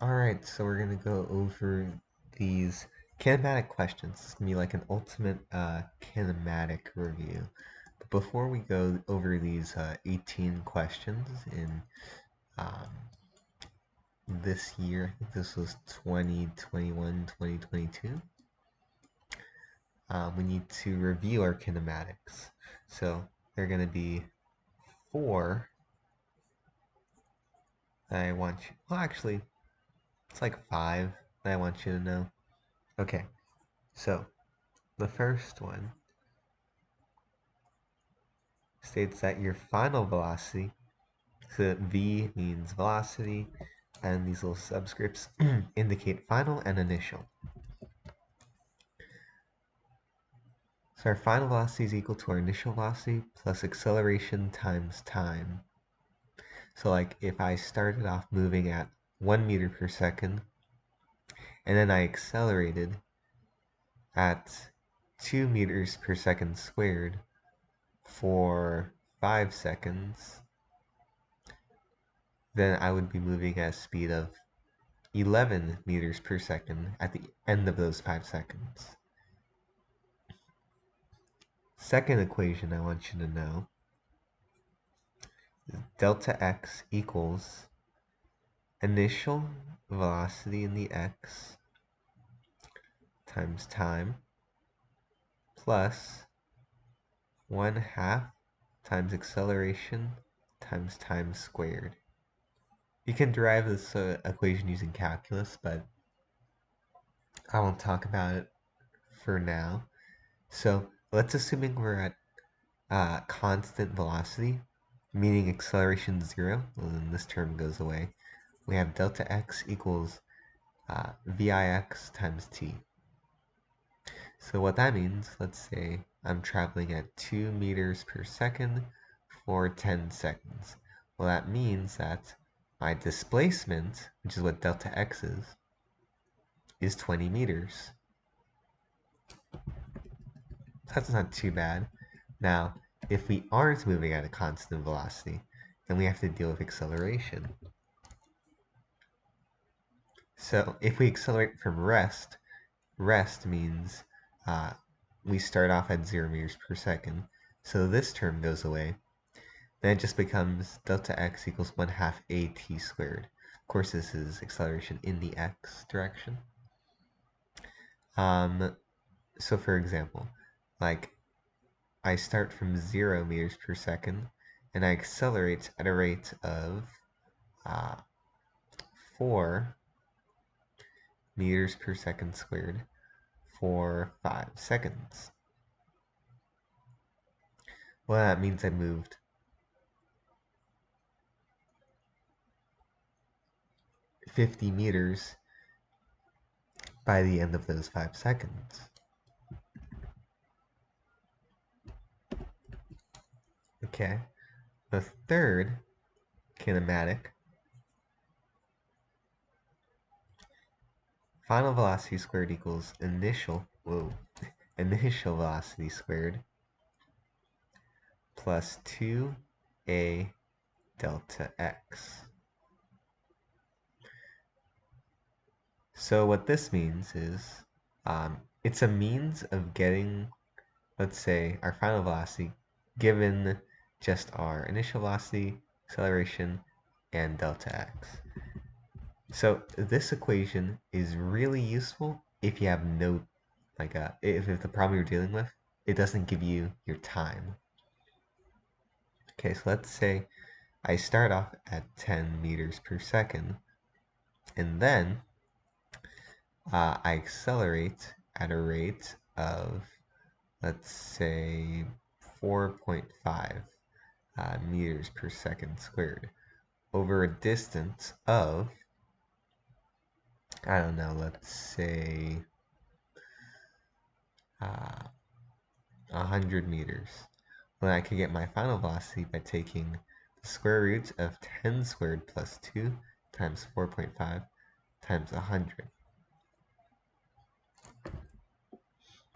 Alright, so we're going to go over these kinematic questions. It's going to be like an ultimate kinematic review. But before we go over these 18 questions in um, this year, I think this was 2021, 2022, we need to review our kinematics. So there are going to be four that I want you, well actually, it's like five that I want you to know. Okay, so the first one states that your final velocity, so V means velocity, and these little subscripts indicate final and initial. So our final velocity is equal to our initial velocity plus acceleration times time. So like if I started off moving at 1 meter per second, and then I accelerated at 2 meters per second squared for 5 seconds, then I would be moving at a speed of 11 meters per second at the end of those 5 seconds. Second equation I want you to know is delta x equals initial velocity in the x times time plus 1/2 times acceleration times time squared. You can derive this equation using calculus, but I won't talk about it for now. So let's assuming we're at constant velocity, meaning acceleration 0, well, then this term goes away. We have delta x equals Vix times t. So what that means, let's say I'm traveling at 2 meters per second for 10 seconds. Well, that means that my displacement, which is what delta x is 20 meters. That's not too bad. Now, if we aren't moving at a constant velocity, then we have to deal with acceleration. So if we accelerate from rest means we start off at 0 meters per second. So this term goes away. Then it just becomes delta x equals 1/2 at squared. Of course, this is acceleration in the x direction. So for example, like I start from 0 meters per second and I accelerate at a rate of 4 meters per second squared for 5 seconds. Well, that means I moved 50 meters by the end of those 5 seconds. Okay, the third kinematic, final velocity squared equals initial velocity squared plus 2a delta x. So what this means is it's a means of getting, let's say, our final velocity given just our initial velocity, acceleration, and delta x. So this equation is really useful if you have no, if the problem you're dealing with, it doesn't give you your time. Okay, so let's say I start off at 10 meters per second, and then I accelerate at a rate of, let's say, 4.5 meters per second squared over a distance of, I don't know, let's say 100 meters. Then I can get my final velocity by taking the square root of 10 squared plus 2 times 4.5 times 100.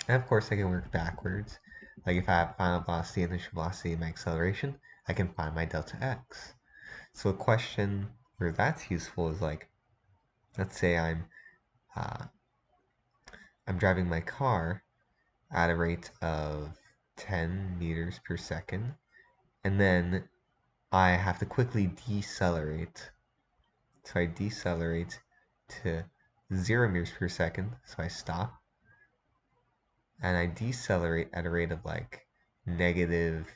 And of course I can work backwards. Like if I have final velocity, initial velocity, and my acceleration, I can find my delta x. So a question where that's useful is like, let's say uh, I'm driving my car at a rate of 10 meters per second, and then I have to quickly decelerate. So I decelerate to 0 meters per second, so I stop, and I decelerate at a rate of like negative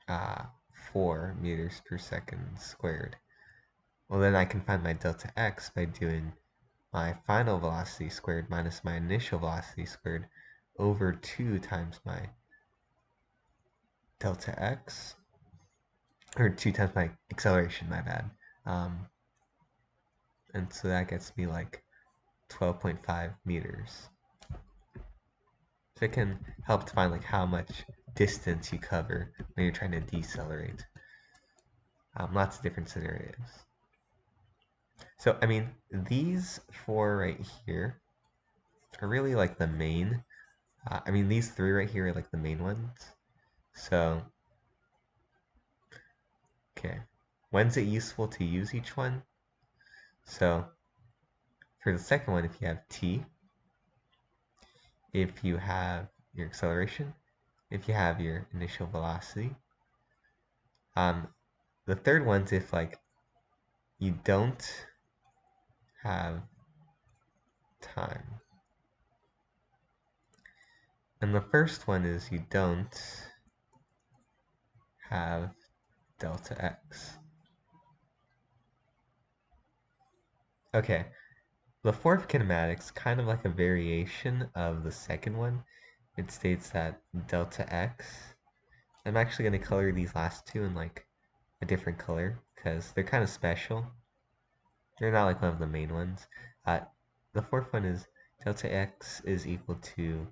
uh, 4 meters per second squared. Well, then I can find my delta x by doing my final velocity squared minus my initial velocity squared over 2 times my delta x, or 2 times my acceleration, my bad. Um, and so that gets me like 12.5 meters. So it can help to find like how much distance you cover when you're trying to decelerate. Lots of different scenarios. So, I mean, these four right here are really like the main. I mean, these three right here are like the main ones. So, okay. When's it useful to use each one? So, for the second one, if you have t, if you have your acceleration, if you have your initial velocity. The third one's if like you don't have time. And the first one is you don't have delta x. Okay, the fourth kinematics, kind of like a variation of the second one. It states that delta x, I'm actually going to color these last two in like a different color because they're kind of special. They're not like one of the main ones. The fourth one is delta x is equal to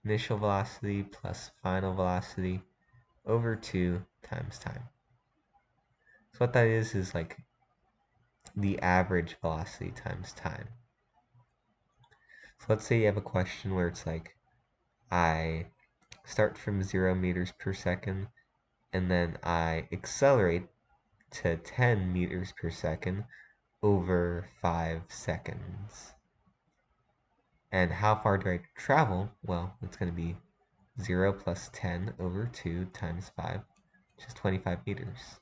initial velocity plus final velocity over 2 times time. So what that is like the average velocity times time. So let's say you have a question where it's like, I start from 0 meters per second, and then I accelerate to 10 meters per second over 5 seconds. And how far do I travel? Well, it's going to be 0 plus 10 over 2 times 5, which is 25 meters.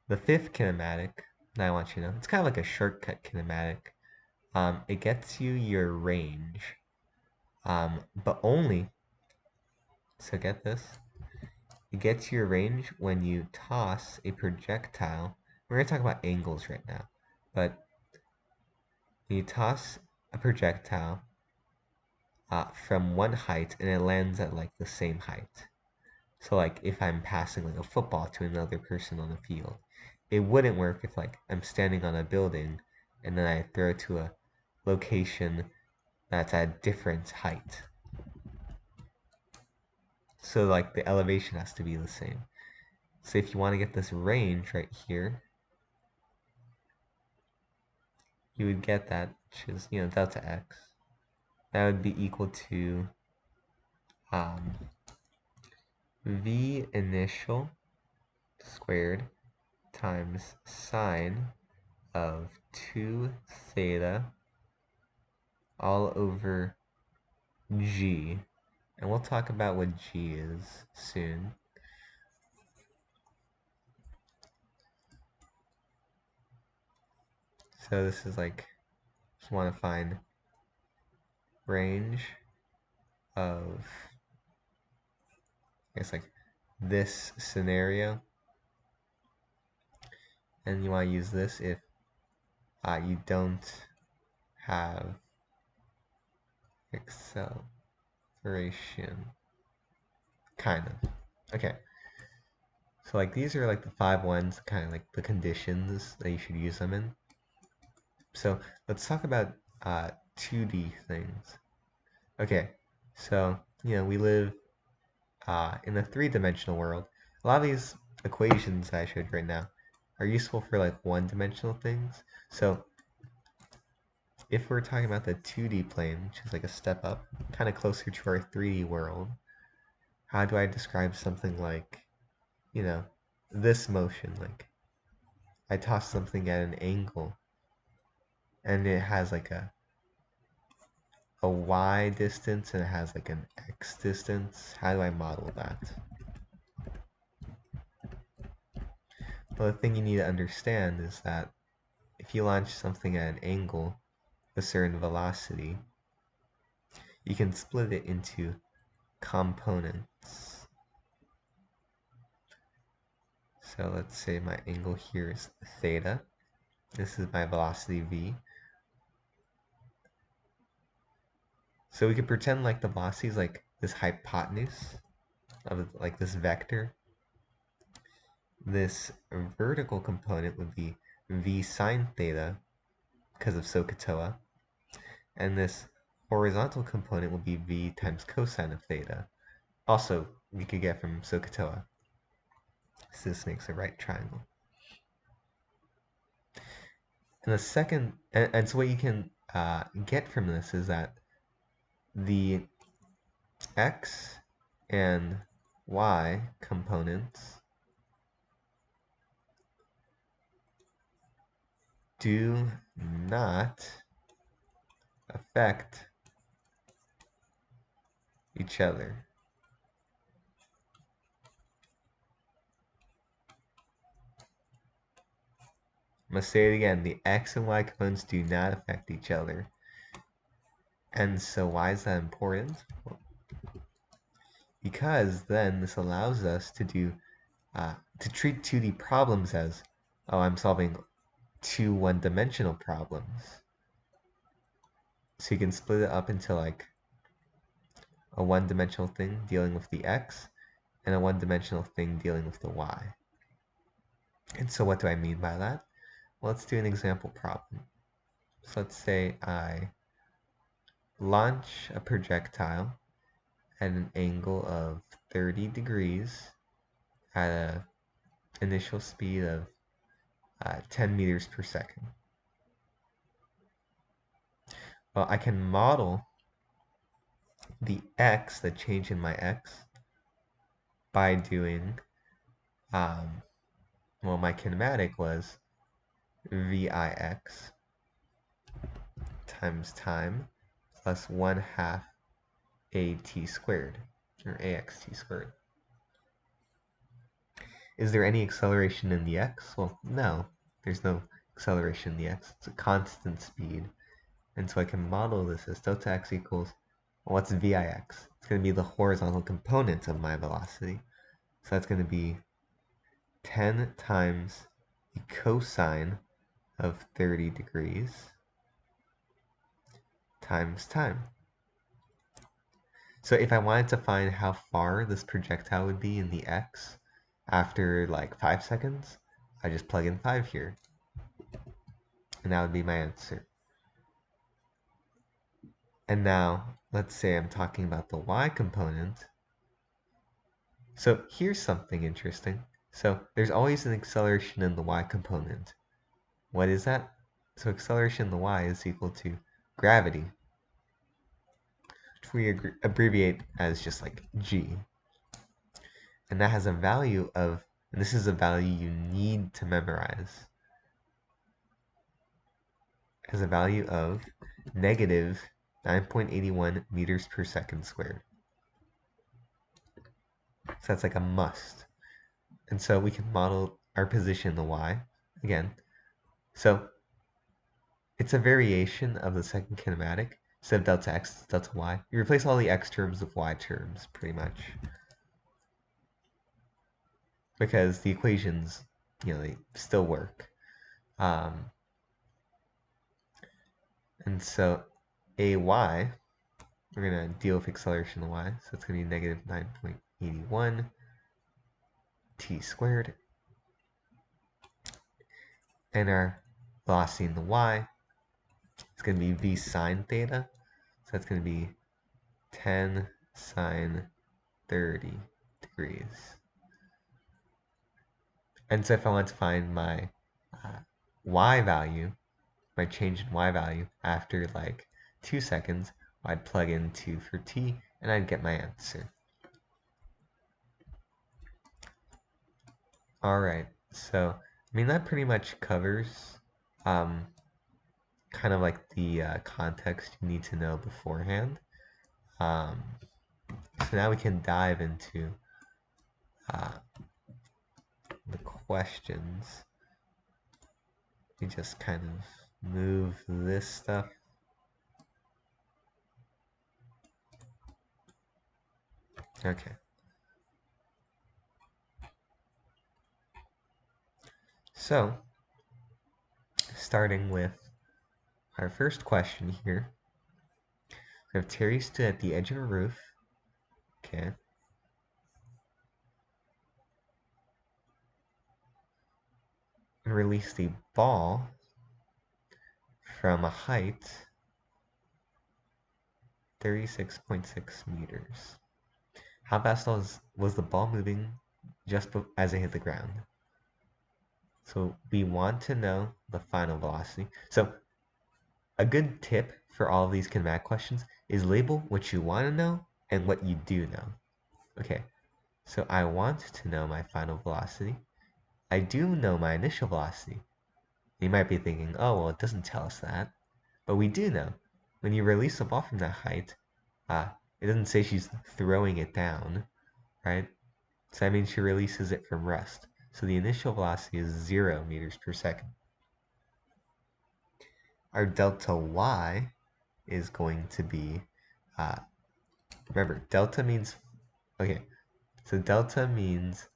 The fifth kinematic that I want you to know, it's kind of like a shortcut kinematic. It gets you your range, but only, so get this, it gets your range when you toss a projectile. We're going to talk about angles right now, but you toss a projectile from one height and it lands at like the same height. So like if I'm passing like a football to another person on the field, it wouldn't work if like I'm standing on a building and then I throw it to a location that's at a different height. So like the elevation has to be the same. So if you want to get this range right here, you would get that, which is, delta x. That would be equal to v initial squared times sine of 2 theta all over g. And we'll talk about what g is soon. So this is like, just want to find range of, I guess like this scenario. And you want to use this if you don't have acceleration. Kind of. Okay. So like these are like the 5 ones, kind of like the conditions that you should use them in. So let's talk about 2D things. Okay, so we live in a 3-dimensional world. A lot of these equations that I showed right now are useful for like 1-dimensional things. So if we're talking about the 2D plane, which is like a step up, kind of closer to our 3D world, how do I describe something like you know, this motion, like I toss something at an angle and it has like a y distance and it has like an x distance. How do I model that? Well, the thing you need to understand is that if you launch something at an angle, a certain velocity, you can split it into components. So let's say my angle here is theta. This is my velocity v. So we could pretend like the velocity is like this hypotenuse of like this vector. This vertical component would be v sine theta because of SOHCAHTOA. And this horizontal component will be v times cosine of theta. Also, we could get from SOHCAHTOA. So this makes a right triangle. And the second, and so what you can get from this is that the x and y components do not affect each other. I'm going to say it again. The x and y components do not affect each other. And so why is that important? Because then this allows us to do to treat 2D problems as, oh, I'm solving two one-dimensional problems. So you can split it up into like a one-dimensional thing dealing with the x and a one-dimensional thing dealing with the y. And so what do I mean by that? Well, let's do an example problem. So let's say I launch a projectile at an angle of 30 degrees at an initial speed of 10 meters per second. Well, I can model the x, the change in my x, by doing, well, my kinematic was VIX times time plus 1/2 AT squared, or AXT squared. Is there any acceleration in the x? Well, no, there's no acceleration in the x. It's a constant speed. And so I can model this as delta x equals, well, what's VIX? It's going to be the horizontal component of my velocity. So that's going to be 10 times the cosine of 30 degrees times time. So if I wanted to find how far this projectile would be in the x after like 5 seconds, I just plug in 5 here. And that would be my answer. And now, let's say I'm talking about the y component. So here's something interesting. So there's always an acceleration in the y component. What is that? So acceleration in the y is equal to gravity, which we abbreviate as just like g. And that has a value of, and this is a value you need to memorize, has a value of negative 9.81 meters per second squared. So that's like a must. And so we can model our position in the y again. So it's a variation of the second kinematic. Instead of delta x, delta y. You replace all the x terms with y terms, pretty much. Because the equations, they still work. And so ay, we're going to deal with acceleration in the y. So it's going to be negative 9.81 t squared. And our velocity in the y is going to be v sine theta. So that's going to be 10 sine 30 degrees. And so if I want to find my y value, my change in y value after like 2 seconds, I'd plug in 2 for t and I'd get my answer. All right. So, I mean, that pretty much covers um, kind of like the context you need to know beforehand. Um, so now we can dive into uh, the questions. We just kind of move this stuff. Okay. So, starting with our first question here. We have Terry stood at the edge of a roof. Okay. And released a ball from a height 36.6 meters. How fast was the ball moving just as it hit the ground? So we want to know the final velocity. So a good tip for all of these kinematic questions is label what you want to know and what you do know. Okay, so I want to know my final velocity. I do know my initial velocity. You might be thinking, oh, well, it doesn't tell us that. But we do know. When you release a ball from that height, it doesn't say she's throwing it down, right? So that means she releases it from rest. So the initial velocity is 0 meters per second. Our delta y is going to be, uh, remember, delta means, okay, so delta means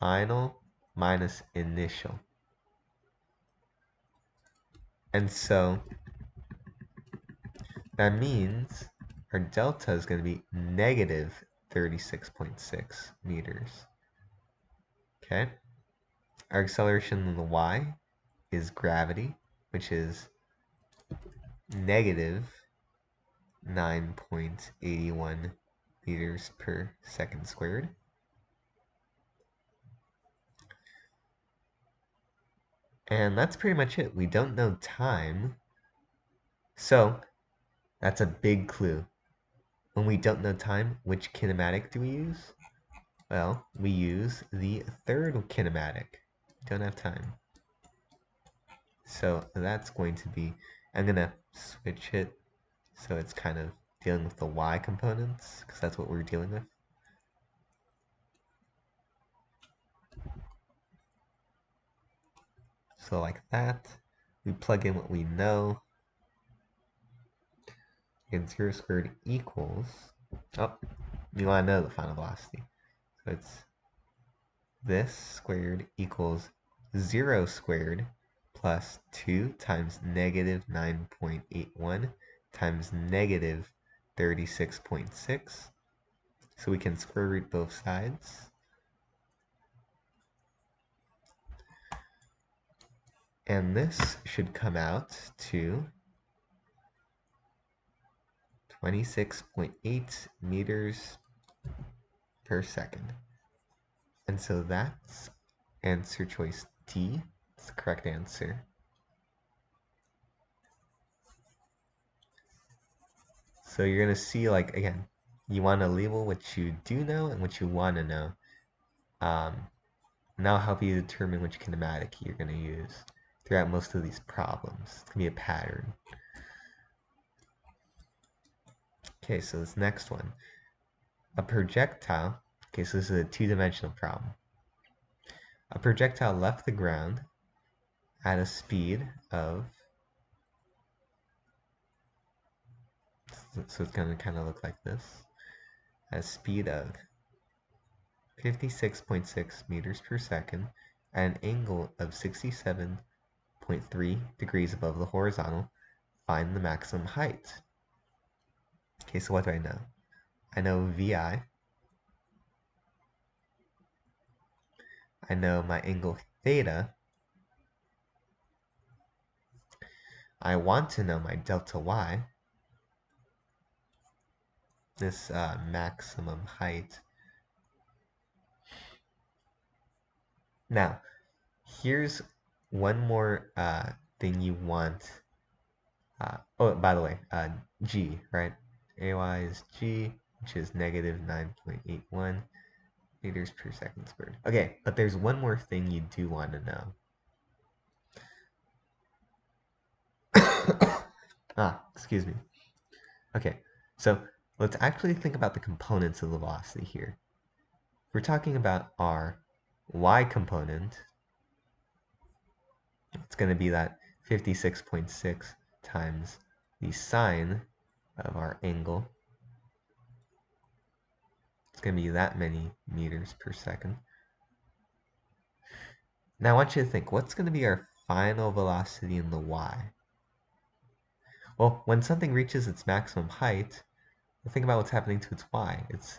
final minus initial. And so that means our delta is going to be negative 36.6 meters. Okay? Our acceleration in the y is gravity, which is negative 9.81 meters per second squared. And that's pretty much it. We don't know time. So that's a big clue. When we don't know time, which kinematic do we use? Well, we use the third kinematic. Don't have time. So that's going to be, I'm going to switch it so it's kind of dealing with the y components, because that's what we're dealing with. So like that, we plug in what we know, and 0 squared equals, oh, you want to know the final velocity. So it's this squared equals 0 squared plus 2 times negative 9.81 times negative 36.6. So we can square root both sides. And this should come out to 26.8 meters per second. And so that's answer choice D. It's the correct answer. So you're going to see, like, again, you want to label what you do know and what you want to know. And that'll help you determine which kinematic you're going to use throughout most of these problems. It's going to be a pattern. Okay, so this next one. A projectile, okay, so this is a two-dimensional problem. A projectile left the ground at a speed of, so it's going to kind of look like this, at a speed of 56.6 meters per second at an angle of 67.3 degrees above the horizontal. Find the maximum height. Okay, so what do I know? I know VI. I know my angle theta. I want to know my delta y, this maximum height. Now, here's one more thing you want. Oh, by the way, G, right? AY is G, which is negative 9.81. meters per second squared. Okay, but there's one more thing you do want to know. Excuse me. Okay, so let's actually think about the components of the velocity here. We're talking about our y component. It's going to be that 56.6 times the sine of our angle. It's going to be that many meters per second. Now I want you to think, what's going to be our final velocity in the y? Well, when something reaches its maximum height, think about what's happening to its y. It's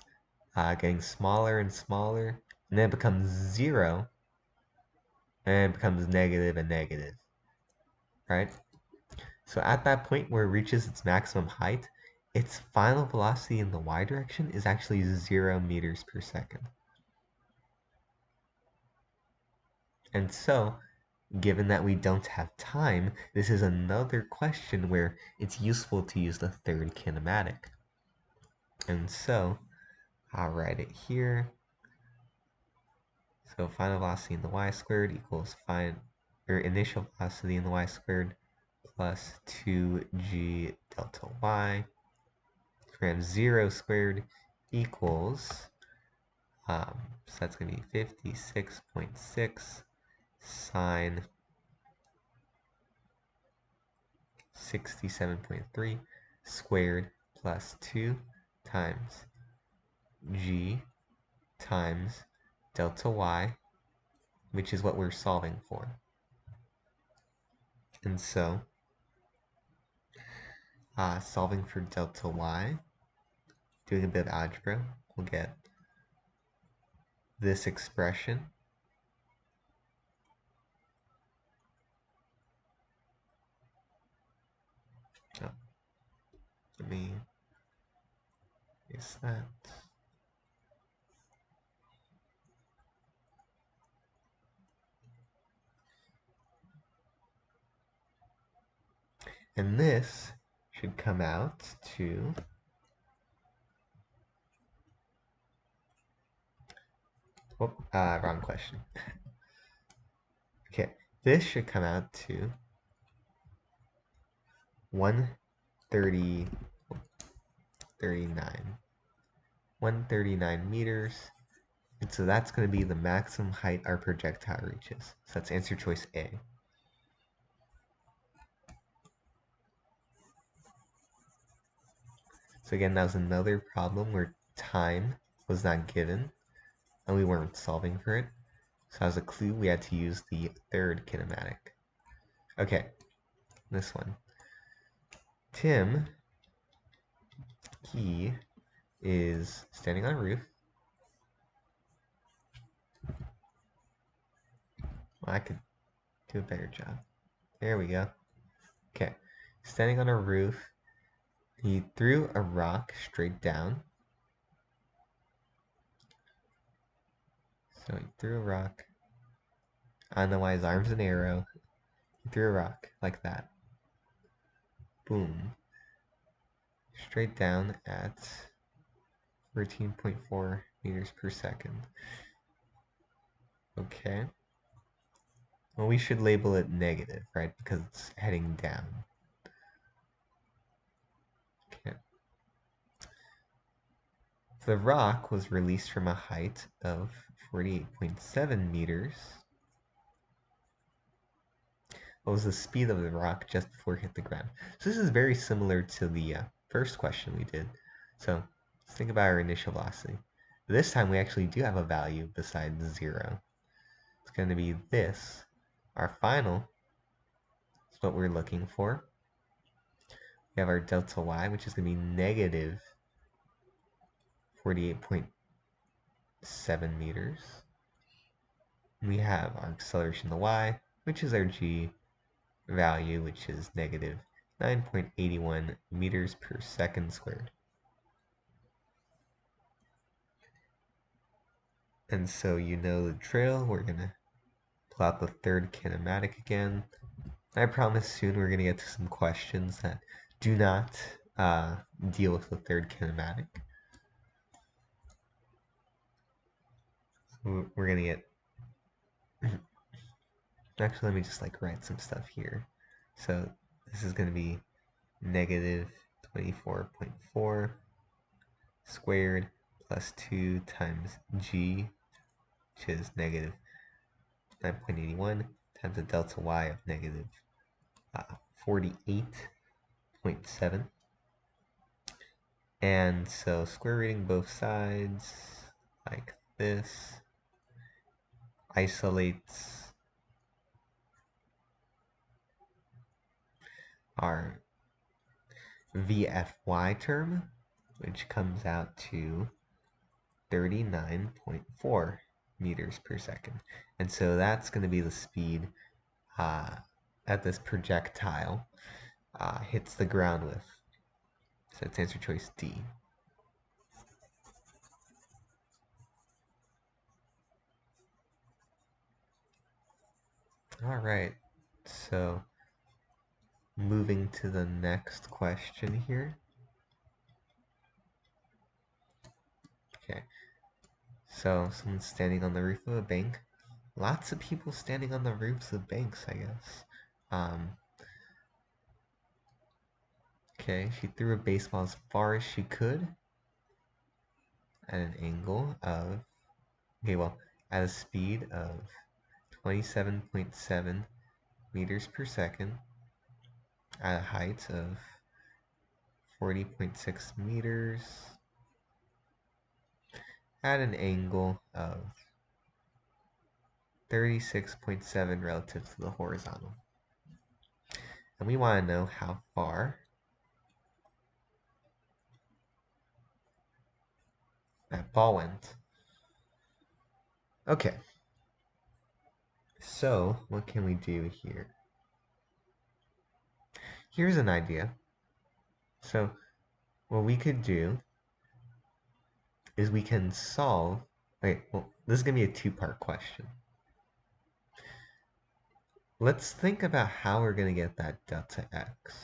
getting smaller and smaller, and then it becomes 0, and it becomes negative and negative, right? So at that point where it reaches its maximum height, its final velocity in the y direction is actually 0 meters per second. And so, given that we don't have time, this is another question where it's useful to use the third kinematic. And so, I'll write it here. So final velocity in the y squared equals initial velocity in the y squared plus 2g delta y. Grams 0 squared equals, so that's going to be 56.6 sine 67.3 squared plus 2 times g times delta y, which is what we're solving for. And so, solving for delta y, doing a bit of algebra, we'll get this expression. Oh, let me erase that. And this should come out to wrong question. Okay, this should come out to 139 meters. And so that's going to be the maximum height our projectile reaches. So that's answer choice A. So again, that was another problem where time was not given and we weren't solving for it. So as a clue, we had to use the third kinematic. Okay, this one. Tim, he is standing on a roof. Well, I could do a better job. There we go. Okay, standing on a roof, he threw a rock straight down. So he threw a rock. I don't know why his arm's an arrow. He threw a rock like that. Boom. Straight down at 13.4 meters per second. Okay. Well, we should label it negative, right? Because it's heading down. Okay. The rock was released from a height of 48.7 meters. What was the speed of the rock just before it hit the ground? So this is very similar to the first question we did. So let's think about our initial velocity. This time we actually do have a value besides 0. It's going to be this. Our final is what we're looking for. We have our delta y, which is going to be negative 48.7 meters. We have our acceleration, the y, which is our g value, which is negative 9.81 meters per second squared. And so you know the drill. We're going to pull out the third kinematic again. I promise soon we're going to get to some questions that do not deal with the third kinematic. we're gonna get, actually let me just like write some stuff here. So this is gonna be negative 24.4 squared plus 2 times g, which is negative 9.81 times the delta y of negative 48.7. And so square rooting both sides like this isolates our VFY term, which comes out to 39.4 meters per second. And so that's going to be the speed that this projectile hits the ground with. So it's answer choice D. All right, so moving to the next question here. Okay, so someone's standing on the roof of a bank. Lots of people standing on the roofs of banks, I guess. Okay, she threw a baseball as far as she could at an angle of, okay, well, at a speed of 27.7 meters per second at a height of 40.6 meters at an angle of 36.7 relative to the horizontal. And we want to know how far that ball went. Okay, so what can we do here? Here's an idea. So what we could do is we can solve, okay, well, this is going to be a two-part question. Let's think about how we're going to get that delta x.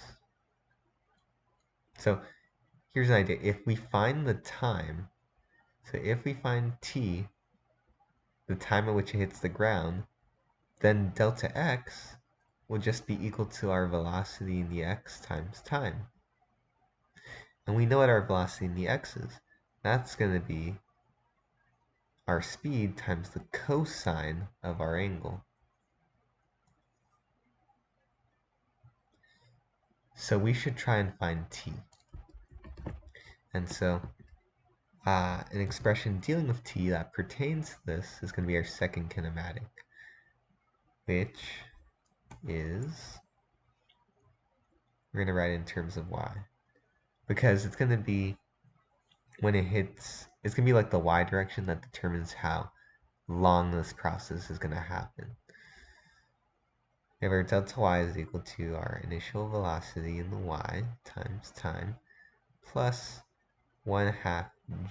So here's an idea. If we find the time, so if we find t, the time at which it hits the ground, then delta x will just be equal to our velocity in the x times time. And we know what our velocity in the x is. That's going to be our speed times the cosine of our angle. So we should try and find t. And so an expression dealing with t that pertains to this is going to be our second kinematic, which is, we're going to write it in terms of y. Because it's going to be, when it hits, it's going to be like the y direction that determines how long this process is going to happen. If our delta y is equal to our initial velocity in the y times time plus 1/2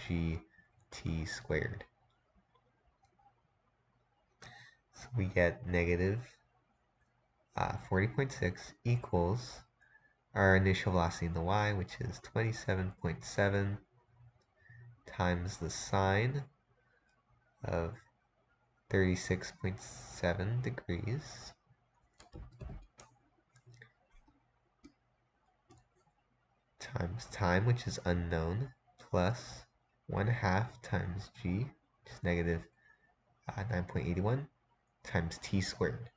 gt squared. So we get negative 40.6 equals our initial velocity in the y, which is 27.7 times the sine of 36.7 degrees times time, which is unknown, plus 1/2 times g, which is negative 9.81 times t squared.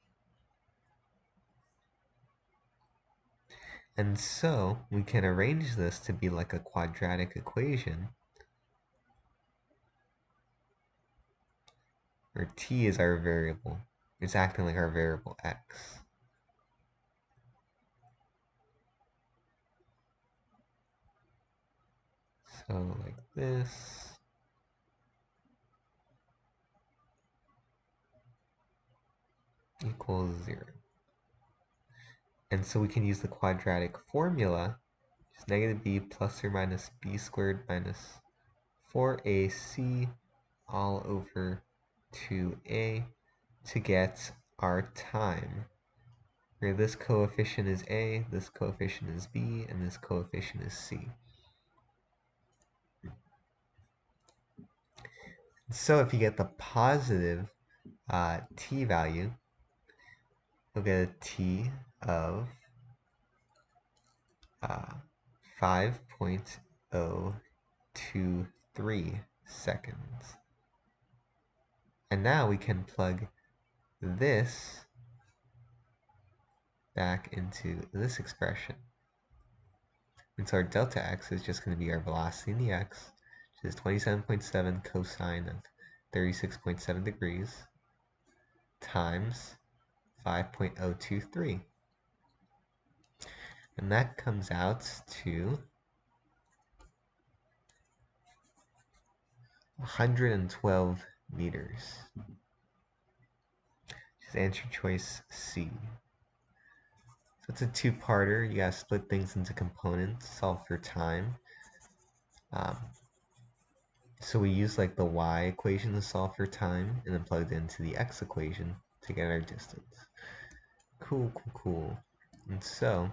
And so we can arrange this to be like a quadratic equation where t is our variable. It's acting like our variable x. So like this. Equals 0. And so we can use the quadratic formula, which is negative b plus or minus b squared minus 4ac all over 2a to get our time, where this coefficient is a, this coefficient is b, and this coefficient is c. So if you get the positive t value, you'll get a t of 5.023 seconds. And now we can plug this back into this expression. And so our delta x is just going to be our velocity in the x, which is 27.7 cosine of 36.7 degrees times 5.023. And that comes out to 112 meters. Just answer choice C. So it's a two-parter. You gotta split things into components, solve for time. So we use like the y equation to solve for time, and then plugged into the x equation to get our distance. Cool, cool, cool. And so,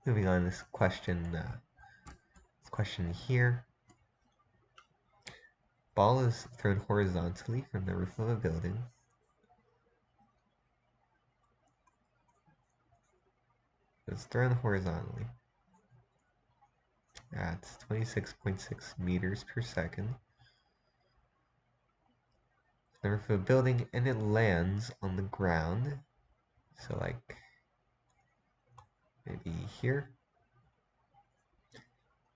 moving on, this question here. Ball is thrown horizontally from the roof of a building. It's thrown horizontally at 26.6 meters per second. The roof of a building, and it lands on the ground. So like maybe here.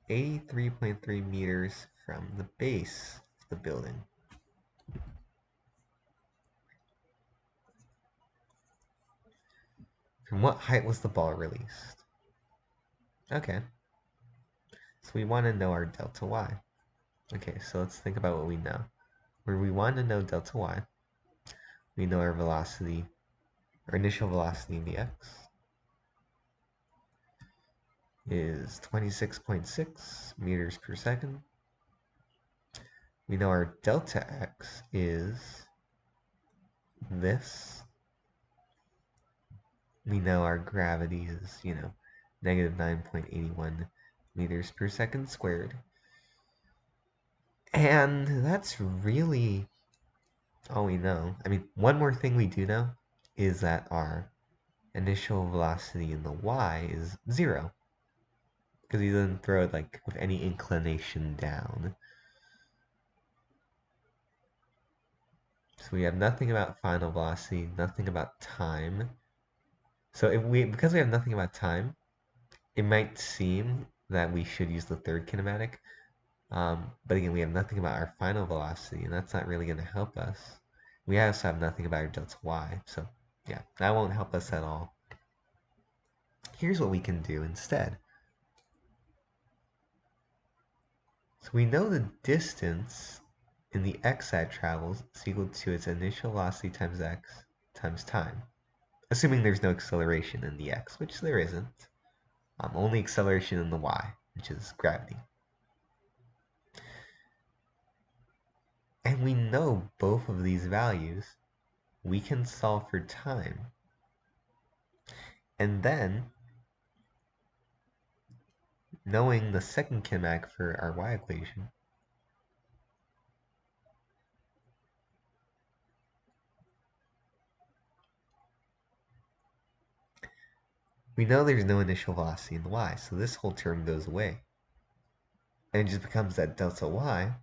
83.3 meters from the base of the building. From what height was the ball released? Okay. So we want to know our delta y. Okay, so let's think about what we know. Where we want to know delta y, we know our velocity, our initial velocity in the x is 26.6 meters per second. We know our delta x is this. We know our gravity is, negative 9.81 meters per second squared. And that's really all we know. I mean, one more thing we do know is that our initial velocity in the y is 0. Because he doesn't throw it like with any inclination down. So we have nothing about final velocity, nothing about time. So because we have nothing about time, it might seem that we should use the third kinematic. But again, we have nothing about our final velocity, and that's not really going to help us. We also have nothing about our delta y, so yeah, that won't help us at all. Here's what we can do instead. So we know the distance in the x that travels is equal to its initial velocity times x times time, assuming there's no acceleration in the x, which there isn't. Only acceleration in the y, which is gravity. And we know both of these values. We can solve for time. And then, knowing the second kinematic for our y equation, we know there's no initial velocity in the y, so this whole term goes away. And it just becomes that delta y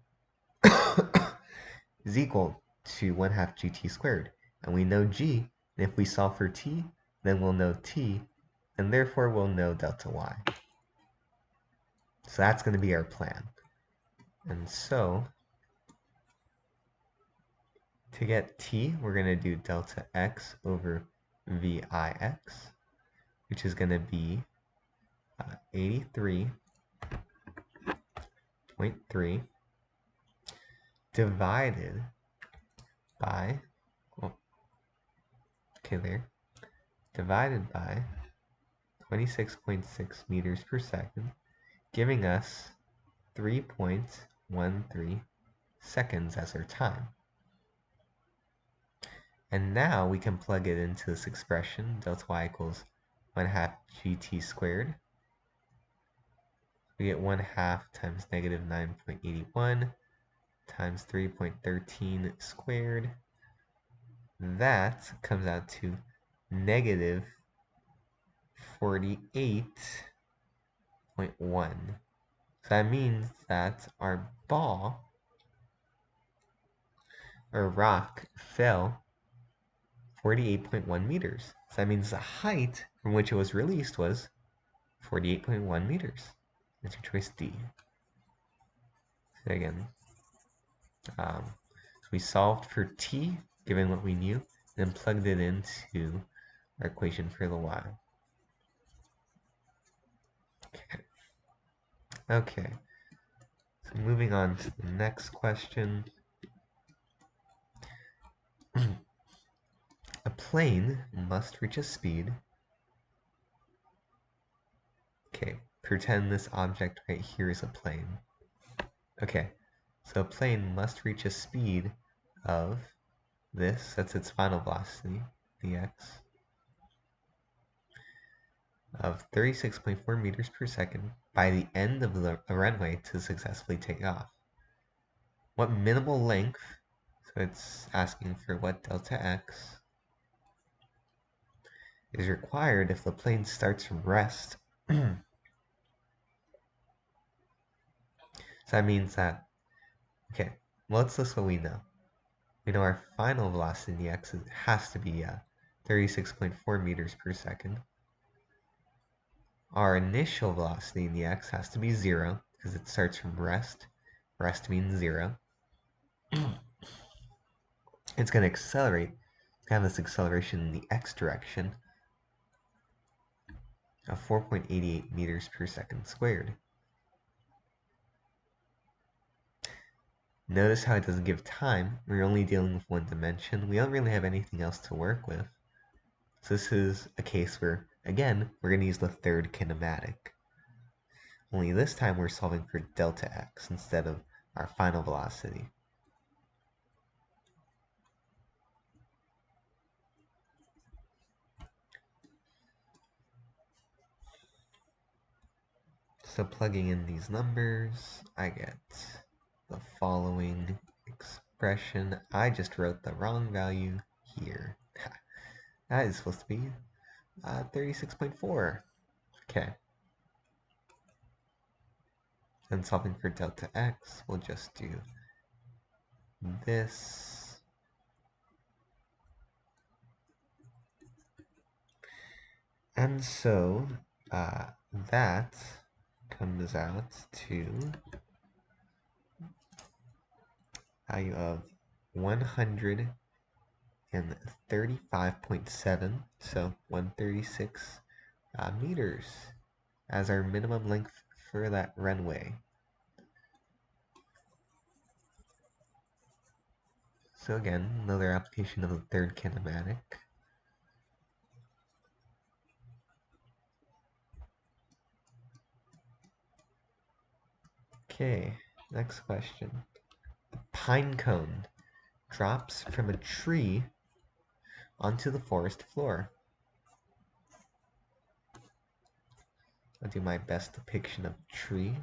is equal to 1/2 gt squared. And we know g, and if we solve for t, then we'll know t, and therefore we'll know delta y. So that's going to be our plan. And so, to get t, we're going to do delta x over vix, which is going to be 83.3 divided by, divided by 26.6 meters per second, giving us 3.13 seconds as our time. And now we can plug it into this expression, delta y equals 1/2 gt squared. We get 1/2 times negative 9.81 times 3.13 squared. That comes out to negative 48.1. So that means that our ball, or rock, fell 48.1 meters. So that means the height from which it was released was 48.1 meters. Answer choice D. So again, so we solved for t, given what we knew, then plugged it into our equation for the y. Okay, so moving on to the next question. A plane must reach a speed. Okay, pretend this object right here is a plane. Okay, so a plane must reach a speed of this, that's its final velocity, dx, of 36.4 meters per second by the end of the runway to successfully take off. What minimal length, so it's asking for what delta x, is required if the plane starts from rest. So that means that, okay, well, let's list what we know. We know our final velocity dx has to be 36.4 meters per second. Our initial velocity in the x has to be 0 because it starts from rest. Rest means 0. It's going to accelerate. It's going to have this acceleration in the x direction of 4.88 meters per second squared. Notice how it doesn't give time. We're only dealing with one dimension. We don't really have anything else to work with. So this is a case where, again, we're going to use the third kinematic. Only this time we're solving for delta x instead of our final velocity. So plugging in these numbers, I get the following expression. I just wrote the wrong value here. That is supposed to be 36.4. Okay. And solving for delta x, we'll just do this. And so that comes out to value of 135.7, so 136 meters as our minimum length for that runway. So again, another application of the third kinematic. Okay, next question. A pine cone drops from a tree onto the forest floor. I'll do my best depiction of a tree.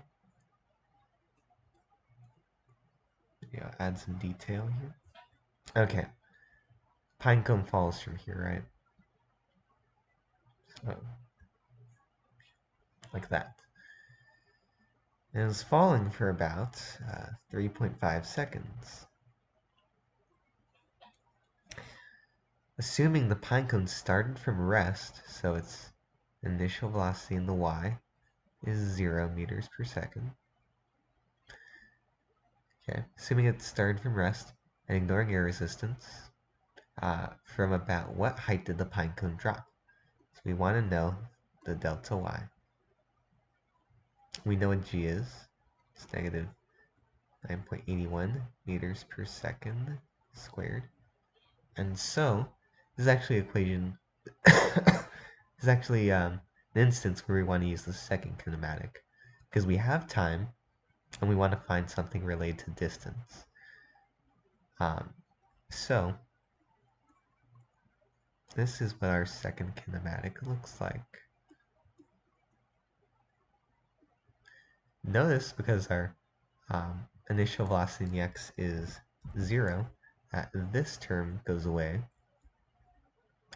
Yeah, add some detail here. Okay, pine cone falls from here, right? So, like that. And it's falling for about 3.5 seconds. Assuming the pinecone started from rest, so its initial velocity in the y is 0 meters per second. Okay, assuming it started from rest and ignoring air resistance, from about what height did the pinecone drop? So we want to know the delta y. We know what g is. It's negative 9.81 meters per second squared. And so, this is actually equation, this is actually an instance where we want to use the second kinematic, because we have time, and we want to find something related to distance. So, this is what our second kinematic looks like. Notice, because our initial velocity in the x is 0, this term goes away.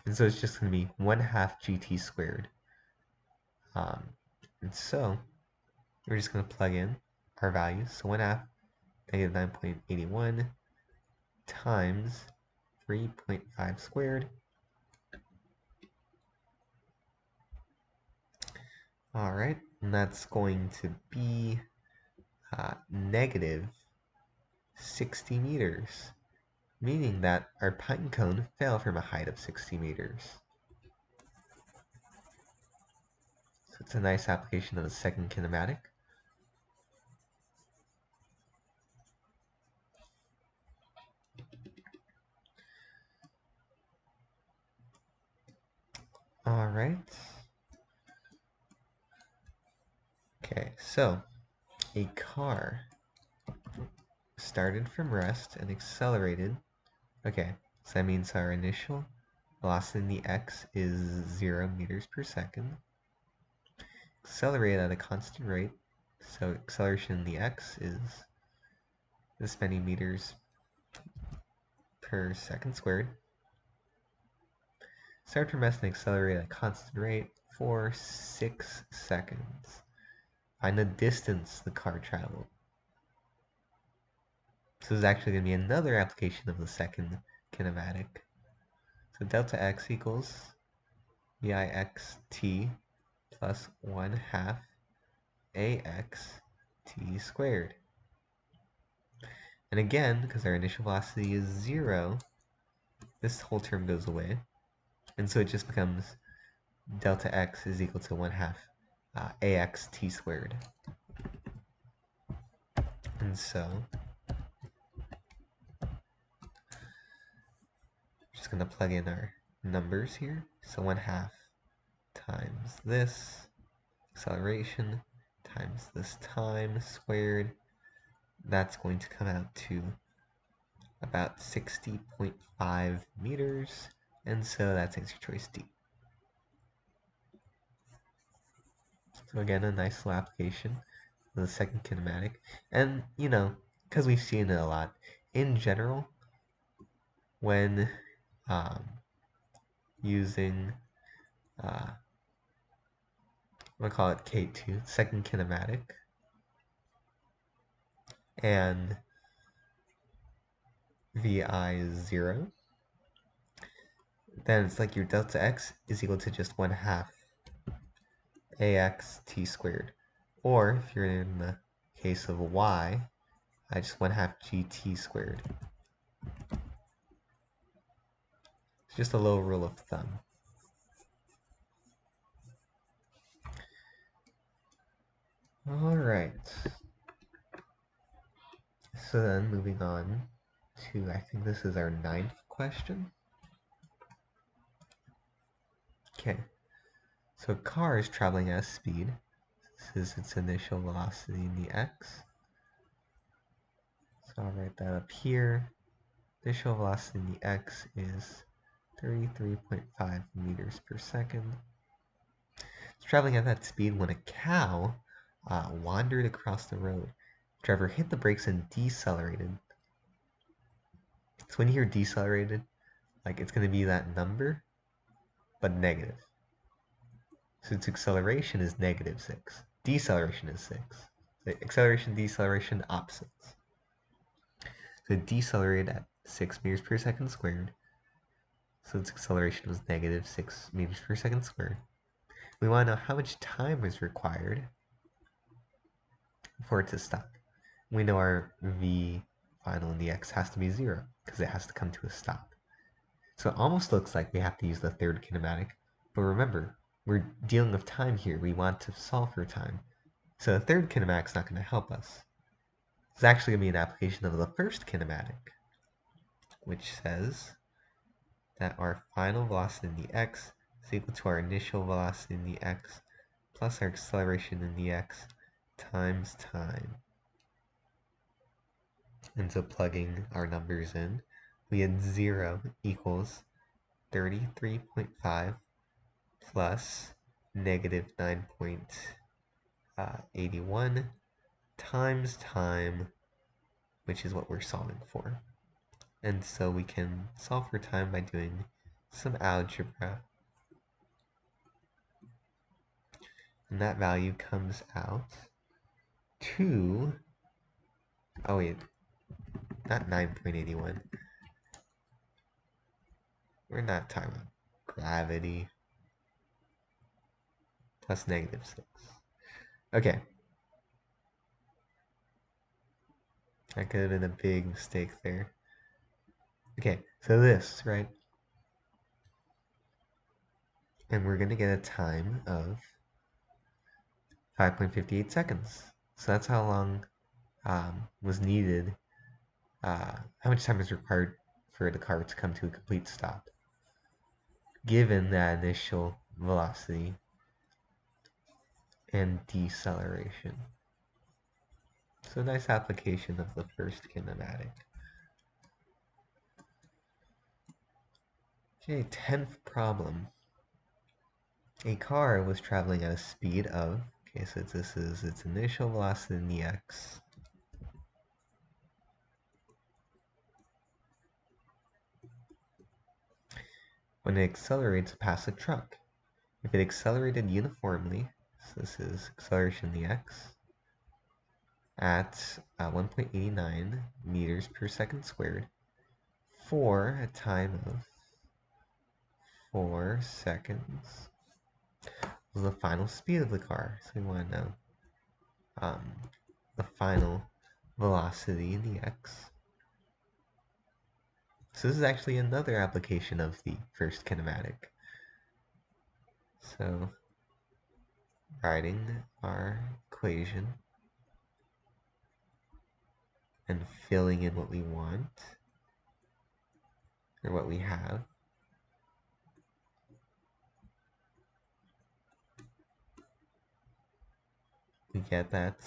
And so it's just going to be 1/2 gt squared. And so we're just going to plug in our values. So 1/2 negative 9.81 times 3.5 squared. All right, and that's going to be negative 60 meters, meaning that our pine cone fell from a height of 60 meters. So it's a nice application of the second kinematic. All right. Okay, so a car started from rest and accelerated. Okay, so that means our initial velocity in the x is 0 meters per second. Accelerated at a constant rate, so acceleration in the x is this many meters per second squared. Start from rest and accelerate at a constant rate for 6 seconds. Find the distance the car traveled. So this is actually going to be another application of the second kinematic. So delta x equals vixt plus 1/2 ax t squared. And again, because our initial velocity is 0, this whole term goes away. And so it just becomes delta x is equal to 1/2 ax t squared. And so just going to plug in our numbers here. So 1/2 times this acceleration times this time squared. That's going to come out to about 60.5 meters. And so that's answer choice D. So again, a nice little application of the second kinematic. And, you know, because we've seen it a lot, in general, when using, I'm going to call it K2, second kinematic, and VI is 0, then it's like your delta x is equal to just 1/2 ax t squared. Or if you're in the case of y, I just 1/2 gt squared. It's just a little rule of thumb. Alright. So then moving on to, I think this is our 9th question. Okay. So a car is traveling at a speed. This is its initial velocity in the x. So I'll write that up here. Initial velocity in the x is 33.5 meters per second. It's traveling at that speed when a cow wandered across the road. The driver hit the brakes and decelerated. So when you hear decelerated, like it's going to be that number, but negative. So its acceleration is -6. Deceleration is 6. The acceleration, deceleration, opposites. So it decelerated at 6 meters per second squared. So its acceleration was -6 meters per second squared. We want to know how much time was required for it to stop. We know our v final in the x has to be 0 because it has to come to a stop. So it almost looks like we have to use the third kinematic, but remember, we're dealing with time here. We want to solve for time. So the third kinematic is not going to help us. It's actually going to be an application of the first kinematic, which says that our final velocity in the x is equal to our initial velocity in the x plus our acceleration in the x times time. And so plugging our numbers in, we had 0 equals 33.5 plus -9.81 times time which is what we're solving for. And so we can solve for time by doing some algebra. And that value comes out to, oh wait, not 9.81. We're not talking about gravity. Plus -6. Okay. That could have been a big mistake there. Okay, so this, right? And we're going to get a time of 5.58 seconds. So that's how long was needed, how much time is required for the car to come to a complete stop, given that initial velocity and deceleration. So nice application of the first kinematic. Okay, 10th problem. A car was traveling at a speed of, okay, so this is its initial velocity in the x. When it accelerates past a truck. If it accelerated uniformly, so this is acceleration in the x, at 1.89 meters per second squared for a time of 4 seconds, was the final speed of the car. So we want to know the final velocity in the x. So this is actually another application of the first kinematic. So writing our equation and filling in what we want, or what we have. We get that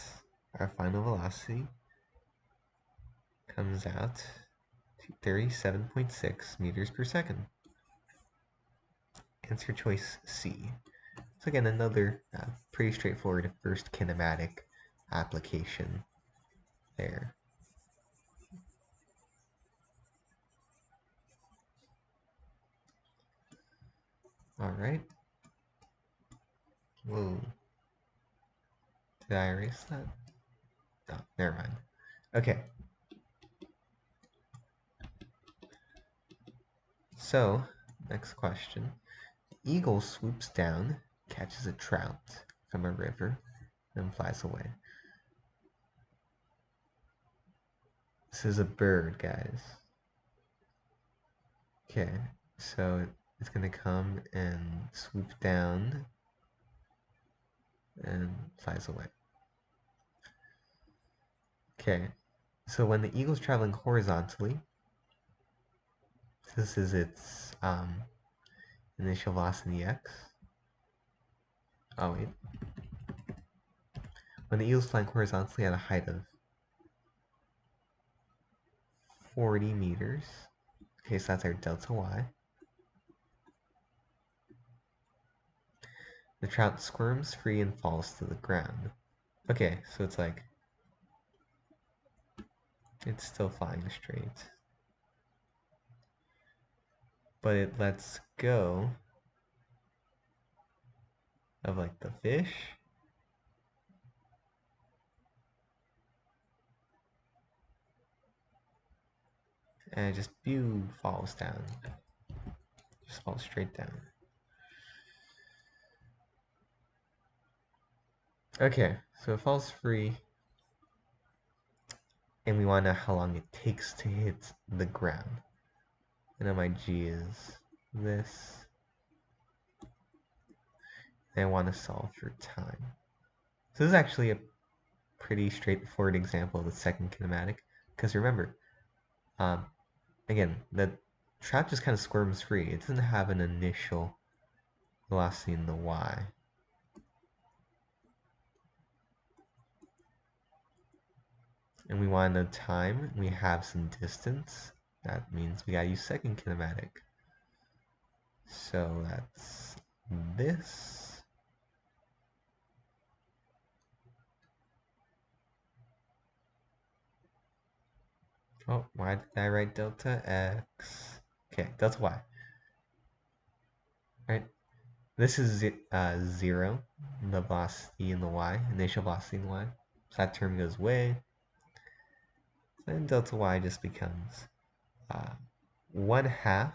our final velocity comes out to 37.6 meters per second. Answer choice C. So again, another pretty straightforward first kinematic application there. All right. Whoa. Did I erase that? No, never mind. Okay. So, next question. Eagle swoops down, catches a trout from a river, then flies away. This is a bird, guys. Okay, so it's gonna come and swoop down and flies away. Okay, so when the eagle's traveling horizontally, this is its initial velocity x. Oh wait. When the eagle's flying horizontally at a height of 40 meters, okay, so that's our delta y. The trout squirms free and falls to the ground. Okay, so it's like, it's still flying straight. But it lets go of like the fish. And it just falls down. Just falls straight down. Okay, so it falls free. And we want to know how long it takes to hit the ground. I know my G is this. And I want to solve for time. So this is actually a pretty straightforward example of the second kinematic. Because remember, again, the trout just kind of squirms free. It doesn't have an initial velocity in the y. And we want to know time. We have some distance. That means we gotta use second kinematic. So that's this. Oh, why did I write delta x? Okay, delta y. Right? This is 0, the velocity in the y, initial velocity in the y. So that term goes away. Then delta y just becomes 1/2.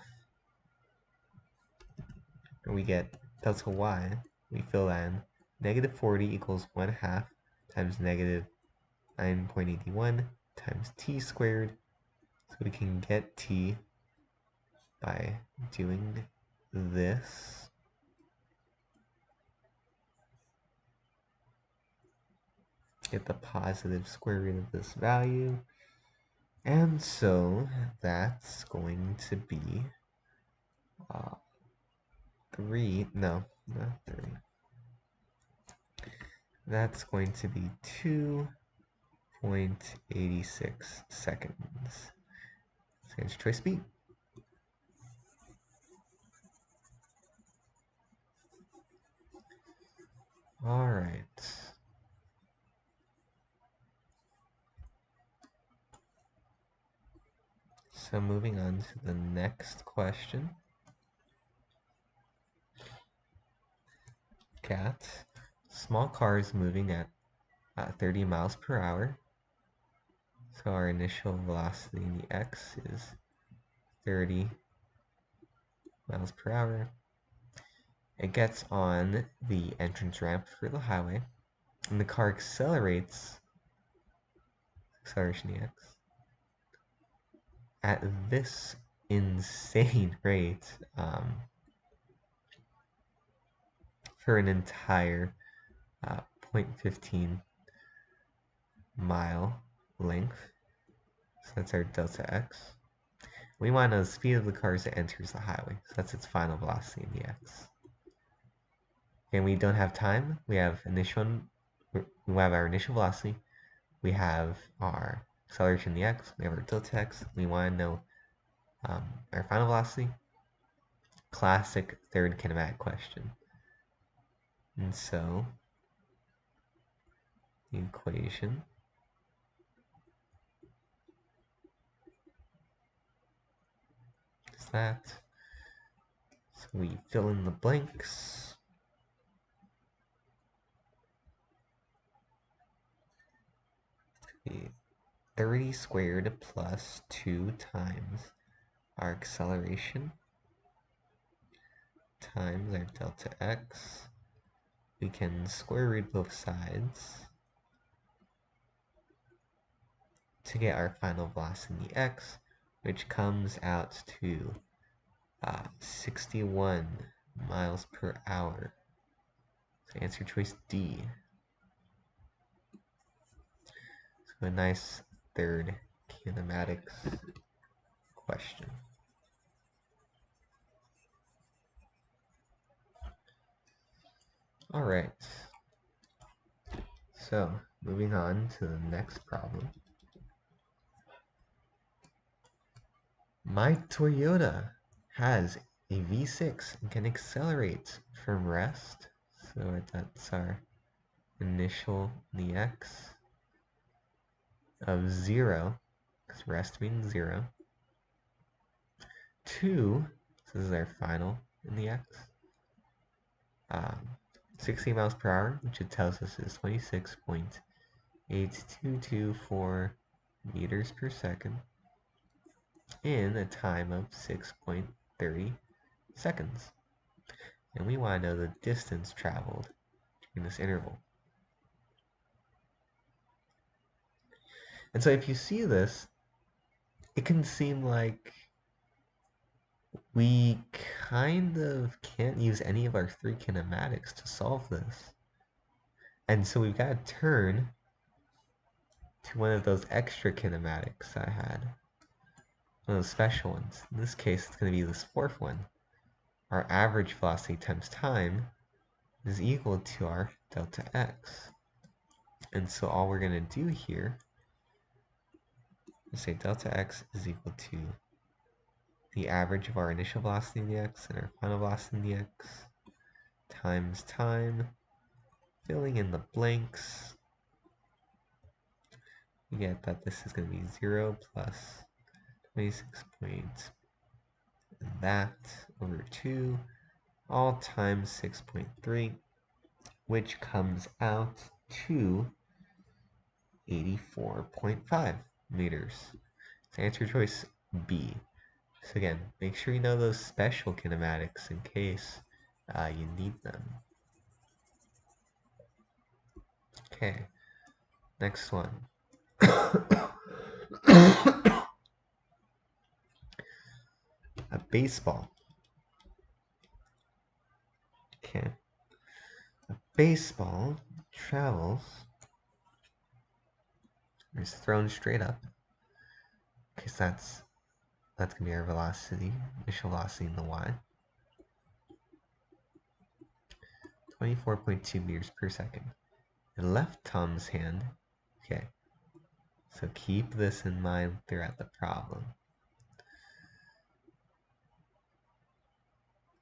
And we get delta y, we fill that in. -40 equals 1/2 times -9.81 times t squared. So we can get t by doing this. Get the positive square root of this value. And so that's going to be 3, no, not 3. That's going to be 2.86 seconds. So answer choice B. All right. So moving on to the next question. Cat. Small cars moving at 30 miles per hour. So our initial velocity in the x is 30 miles per hour. It gets on the entrance ramp for the highway, and the car accelerates, acceleration x, at this insane rate for an entire 0.15 mile length. So that's our delta x. We want to know the speed of the car as it enters the highway. So that's its final velocity in the x. And we don't have time. We have our initial velocity. We have our acceleration in the x. We have our delta x. We want to know our final velocity. Classic third kinematic question. And so the equation is that. So we fill in the blanks. The 30 squared plus 2 times our acceleration times our delta x. We can square root both sides to get our final velocity in the x, which comes out to 61 miles per hour. So answer choice D. So a nice third kinematics question. All right. So moving on to the next problem. My Toyota has a V6 and can accelerate from rest. So that's our initial in the x of 0, because rest means 0, 2, so this is our final in the x, 60 miles per hour, which it tells us is 26.8224 meters per second, in a time of 6.30 seconds. And we want to know the distance traveled in this interval. And so if you see this, it can seem like we kind of can't use any of our 3 kinematics to solve this. And so we've got to turn to one of those extra kinematics I had. One of those special ones. In this case, it's going to be this 4th one. Our average velocity times time is equal to our delta x. And so all we're going to do here is say delta x is equal to the average of our initial velocity in the x and our final velocity in the x times time, filling in the blanks. We get that this is going to be 0 plus 26 points that over 2, all times 6.3, which comes out to 84.5 meters. So answer choice B. So again, make sure you know those special kinematics in case you need them. Okay, next one. A baseball. Okay. A baseball travels, is thrown straight up, because that's going to be our velocity, initial velocity in the y. 24.2 meters per second. It left Tom's hand. Okay, so keep this in mind throughout the problem.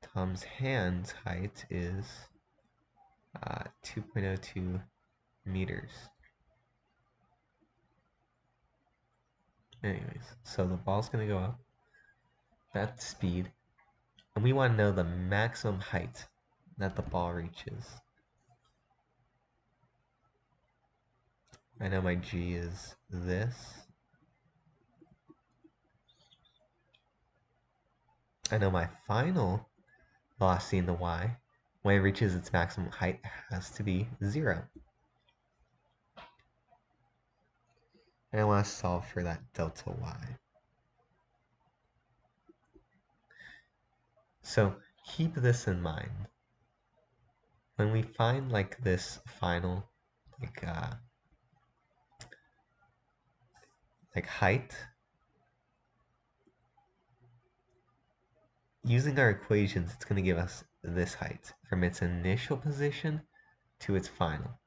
Tom's hand's height is 2.02 meters. Anyways, so the ball's going to go up that speed, and we want to know the maximum height that the ball reaches. I know my g is this. I know my final velocity in the y, when it reaches its maximum height, has to be 0. And I want to solve for that delta y. So keep this in mind. When we find like this final like height, using our equations, it's going to give us this height from its initial position to its final.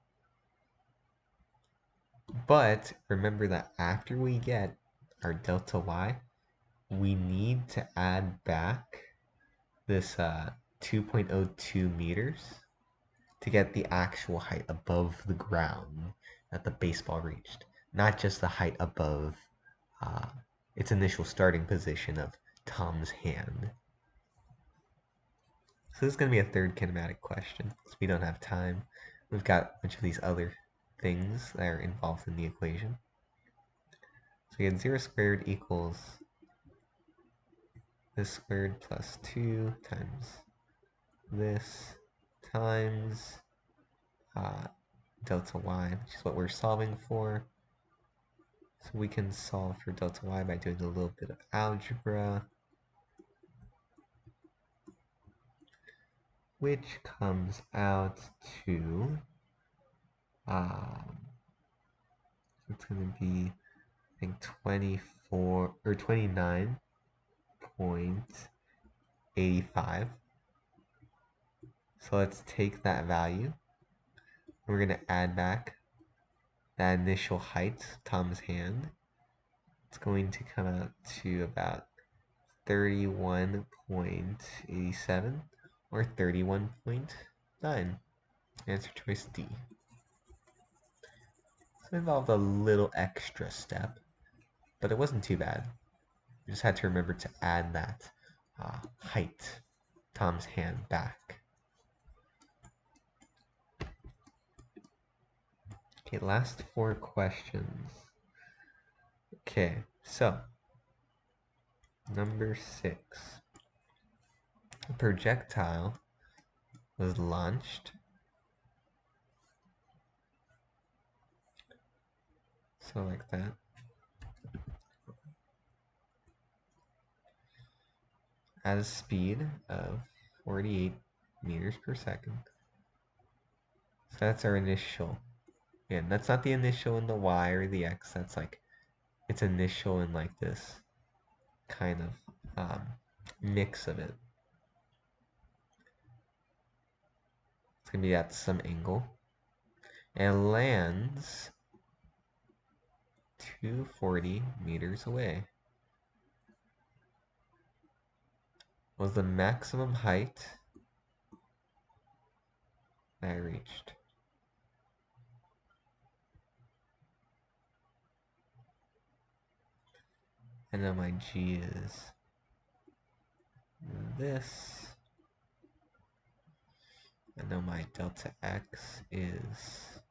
But remember that after we get our delta y, we need to add back this 2.02 meters to get the actual height above the ground that the baseball reached, not just the height above its initial starting position of Tom's hand. So this is going to be a third kinematic question, because we don't have time. We've got a bunch of these other things that are involved in the equation. So we get 0 squared equals this squared plus 2 times this times delta y, which is what we're solving for. So we can solve for delta y by doing a little bit of algebra, which comes out to, it's going to be, I think, 24 or 29.85. So let's take that value. We're going to add back that initial height, Tom's hand. It's going to come out to about 31.87 or 31.9. Answer choice D. So it involved a little extra step, but it wasn't too bad. You just had to remember to add that height, Tom's hand, back. Okay, last 4 questions. Okay, so number 6. A projectile was launched so like that. At a speed of 48 meters per second. So that's our initial. And that's not the initial in the y or the x. That's like its initial in like this kind of mix of it. It's going to be at some angle. And lands 240 meters away. Was the maximum height I reached. I know my G is this. I know my delta X is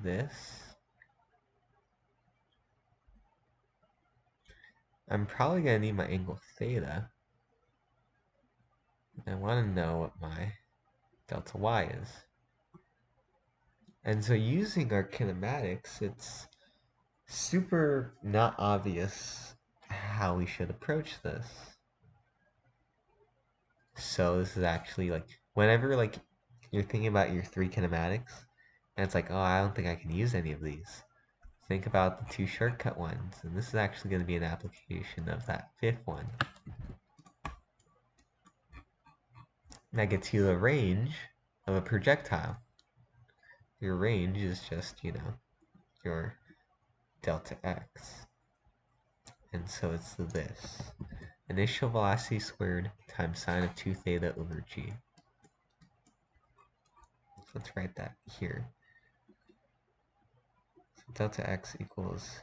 this. I'm probably going to need my angle theta. I want to know what my delta Y is. And so using our kinematics, it's super not obvious how we should approach this. So this is actually like, whenever like you're thinking about your 3 kinematics, and it's like, oh, I don't think I can use any of these. Think about the 2 shortcut ones, and this is actually going to be an application of that 5th one. That gets you the range of a projectile. Your range is just, your delta x. And so it's this. Initial velocity squared times sine of 2 theta over g. So let's write that here. So delta x equals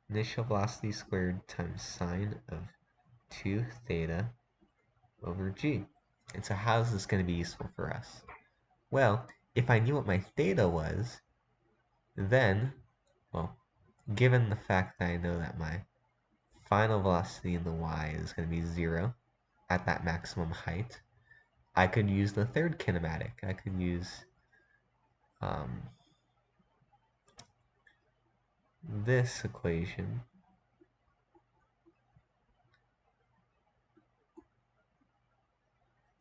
initial velocity squared times sine of 2 theta over g. And so how is this going to be useful for us? Well, if I knew what my theta was, then, well, given the fact that I know that my final velocity in the y is going to be 0 at that maximum height, I could use the third kinematic. I could use this equation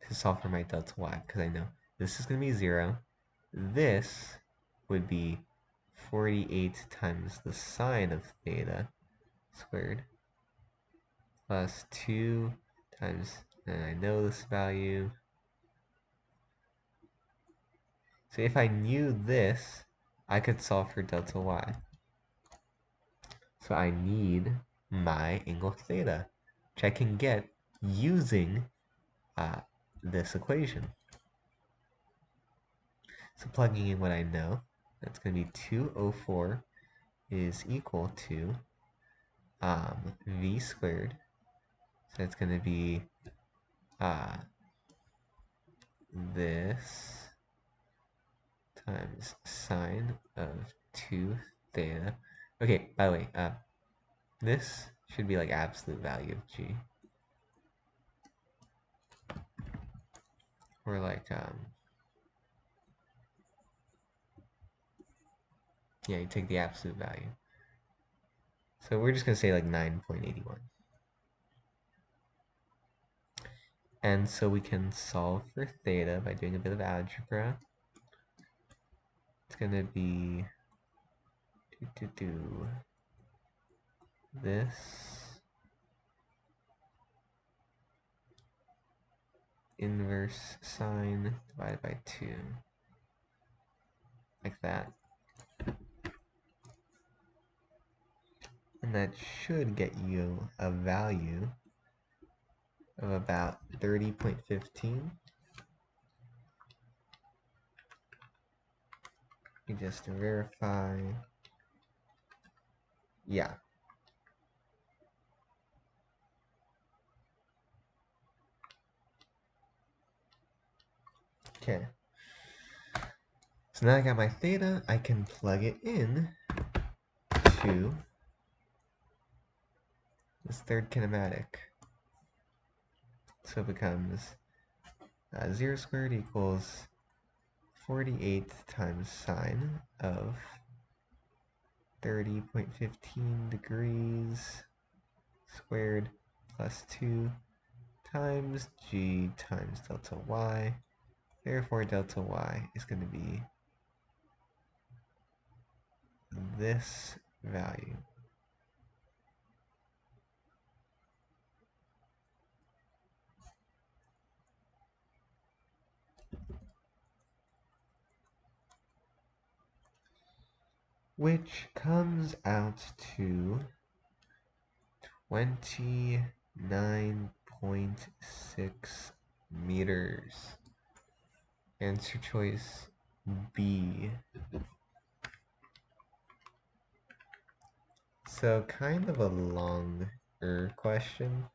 to solve for my delta y, because I know this is going to be 0. This would be 48 times the sine of theta squared plus 2 times, and I know this value. So if I knew this, I could solve for delta y. So I need my angle theta, which I can get using this equation. So plugging in what I know, that's going to be 204 is equal to v squared. So it's going to be this times sine of 2 theta. Okay, by the way, this should be like absolute value of g. Or like, yeah, you take the absolute value. So we're just going to say like 9.81. And so we can solve for theta by doing a bit of algebra. It's going to be this inverse sine divided by 2, like that. And that should get you a value of about 30.15. You just verify. Yeah. Okay. So now I got my theta, I can plug it in to this third kinematic. So it becomes 0 squared equals 48 times sine of 30.15 degrees squared plus 2 times g times delta y. Therefore, delta y is going to be this value. Which comes out to 29.6 meters. Answer choice B. So kind of a long question,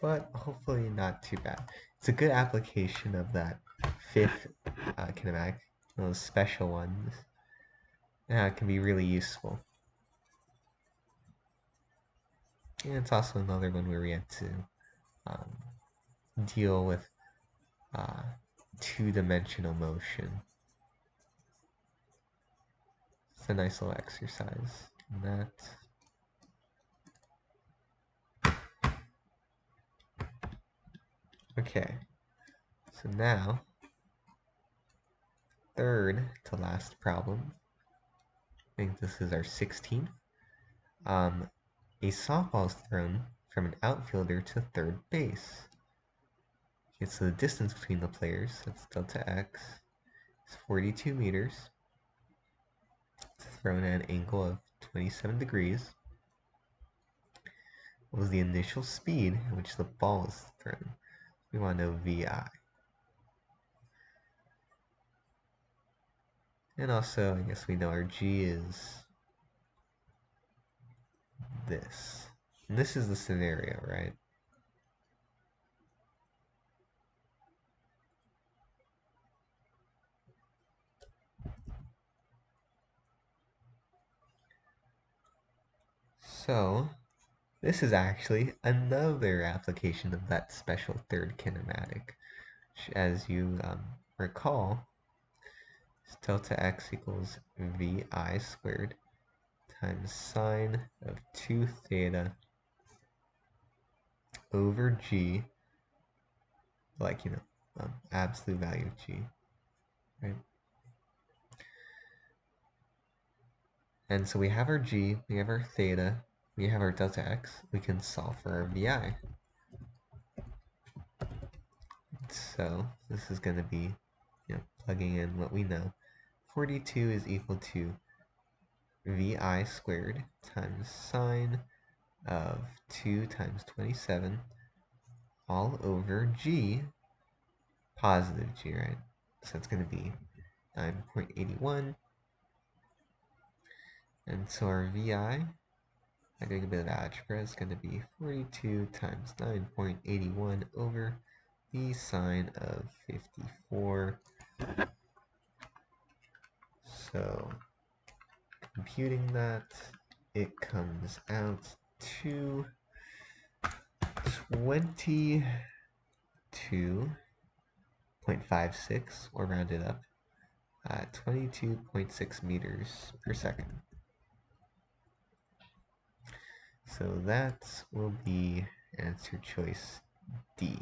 but hopefully not too bad. It's a good application of that fifth kinematic, those special ones. It can be really useful. And it's also another one where we have to um, deal with uh, two-dimensional motion. It's a nice little exercise in that. Okay, so now, third to last problem. I think this is our 16th. A softball is thrown from an outfielder to third base. Okay, so the distance between the players, that's delta x, is 42 meters. It's thrown at an angle of 27 degrees. What was the initial speed at which the ball is thrown? We want to know VI. And also, I guess we know our G is this. And this is the scenario, right? So, this is actually another application of that special third kinematic, which, as you recall, is delta x equals VI squared times sine of 2 theta over G, like, absolute value of G, right? And so we have our G, we have our theta, we have our delta x, we can solve for our VI. So this is going to be, plugging in what we know. 42 is equal to VI squared times sine of 2 times 27 all over G, positive G, right? So it's going to be 9.81. And so our VI, by doing a bit of algebra, is going to be 42 times 9.81 over the sine of 54. So computing that, it comes out to 22.56, or rounded up, 22.6 meters per second. So that will be answer choice D.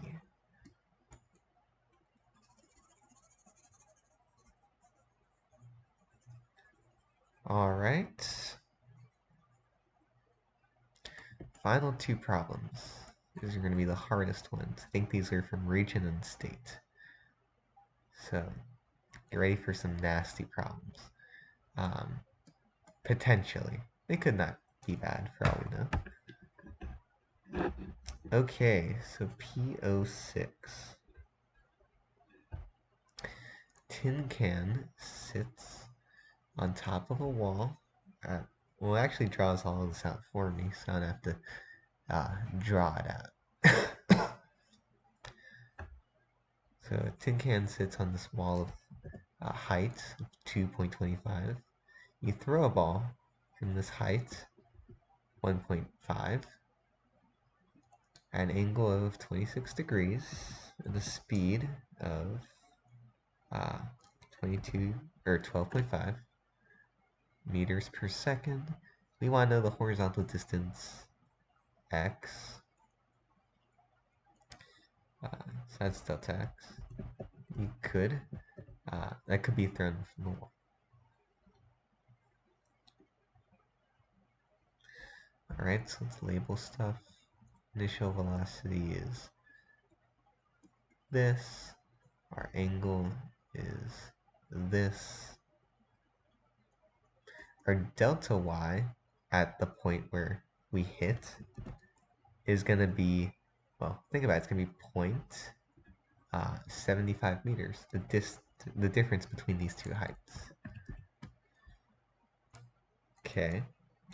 Alright. Final two problems. These are going to be the hardest ones. I think these are from region and state. So, get ready for some nasty problems. Potentially. They could not be bad for all we know. Okay, so PO6. Tin can sits on top of a wall. Well, it actually draws all of this out for me, so I don't have to draw it out. So a tin can sits on this wall of height of 2.25. You throw a ball from this height, 1.5, at an angle of 26 degrees, and a speed of 22 or 12.5 meters per second. We want to know the horizontal distance x. So that's delta x. You could, that could be thrown from the wall. Alright, so let's label stuff. Initial velocity is this. Our angle is this. Our delta y at the point where we hit is going to be, well, think about it, it's going to be 0.75 meters, the difference between these two heights. Okay,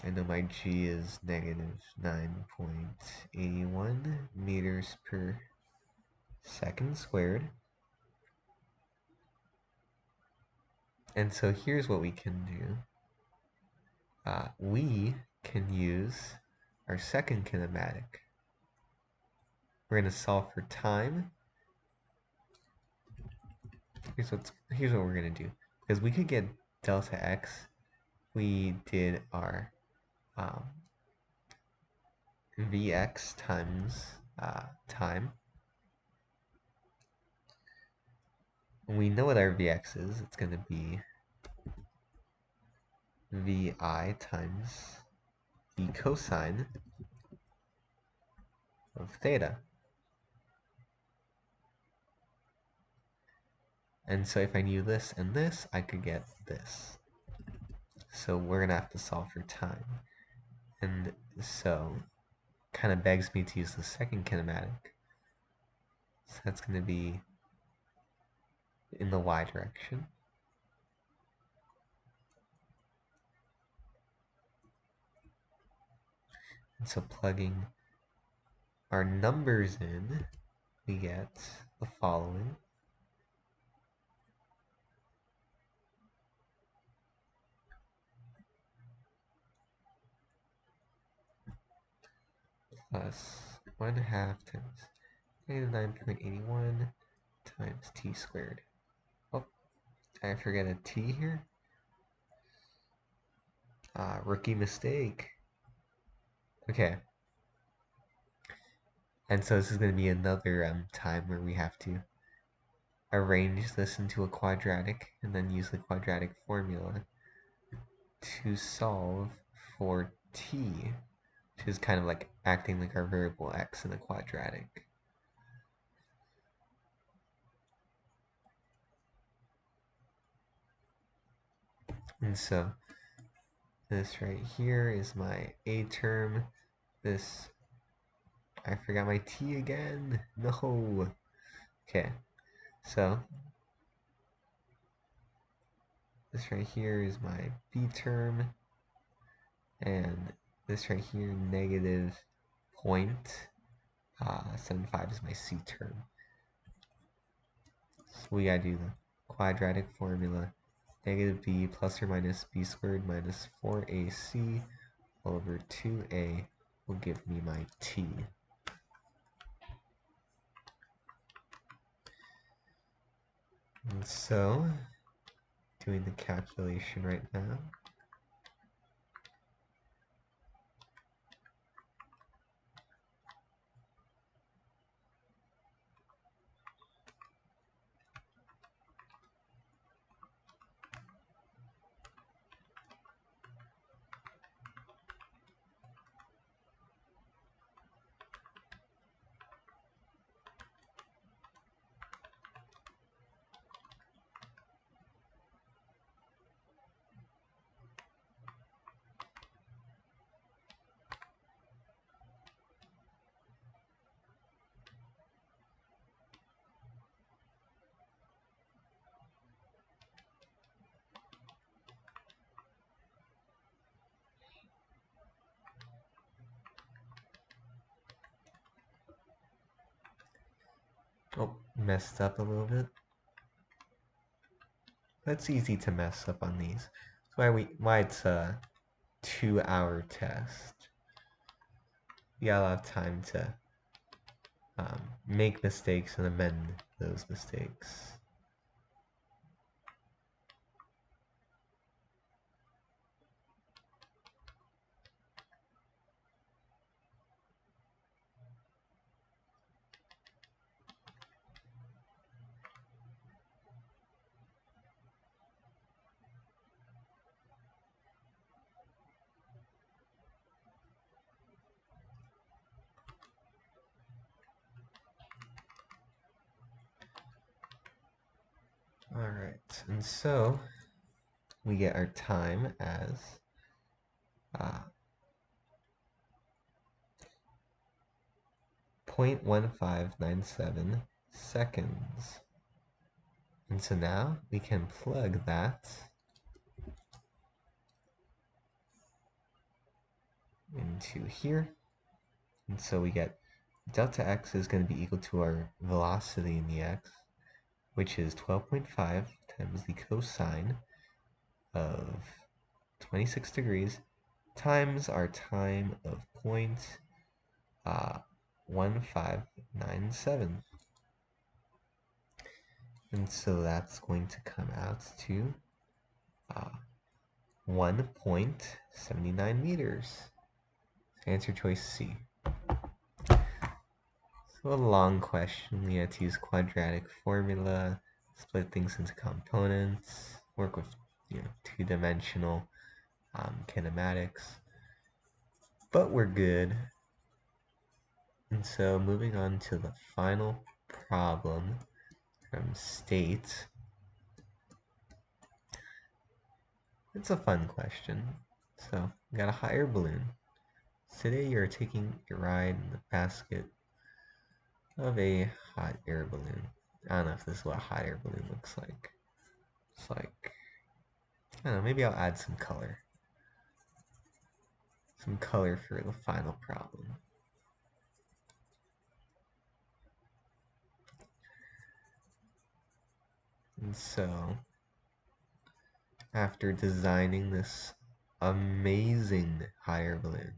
I know my g is negative 9.81 meters per second squared. And so here's what we can do. We can use our second kinematic. We're going to solve for time. Here's what we're going to do. Because we could get delta x, we did our Vx times time. And we know what our Vx is. It's going to be Vi times the cosine of theta. And so if I knew this and this, I could get this. So we're going to have to solve for time. And so kind of begs me to use the second kinematic. So that's going to be in the y direction. And so plugging our numbers in, we get the following. Plus 1/2 times negative 9.81 times t squared. Oh, did I forget a t here? Rookie mistake. Okay. And so this is going to be another time where we have to arrange this into a quadratic and then use the quadratic formula to solve for t, which is kind of like acting like our variable x in a quadratic. And so this right here is my a term. This, I forgot my t again. No. Okay, so this right here is my b term, and this right here, negative 0.75 is my c term. So we gotta do the quadratic formula. Negative b plus or minus b squared minus 4ac over 2a will give me my t. And so, doing the calculation right now. Oh, messed up a little bit. That's easy to mess up on these. That's why it's a 2-hour test. You got a lot of time to make mistakes and amend those mistakes. Alright, and so we get our time as 0.1597 seconds. And so now we can plug that into here. And so we get delta x is going to be equal to our velocity in the x, which is 12.5 times the cosine of 26 degrees times our time of 0.1597. And so that's going to come out to 1.79 meters. Answer choice C. So a long question, we had to use quadratic formula, split things into components, work with two-dimensional kinematics, but we're good. And so moving on to the final problem from state. It's a fun question. So we got a hot air balloon. Today you're taking a ride in the basket of a hot air balloon. I don't know if this is what a hot air balloon looks like. It's like, I don't know, maybe I'll add some color. Some color for the final problem. And so, after designing this amazing hot air balloon,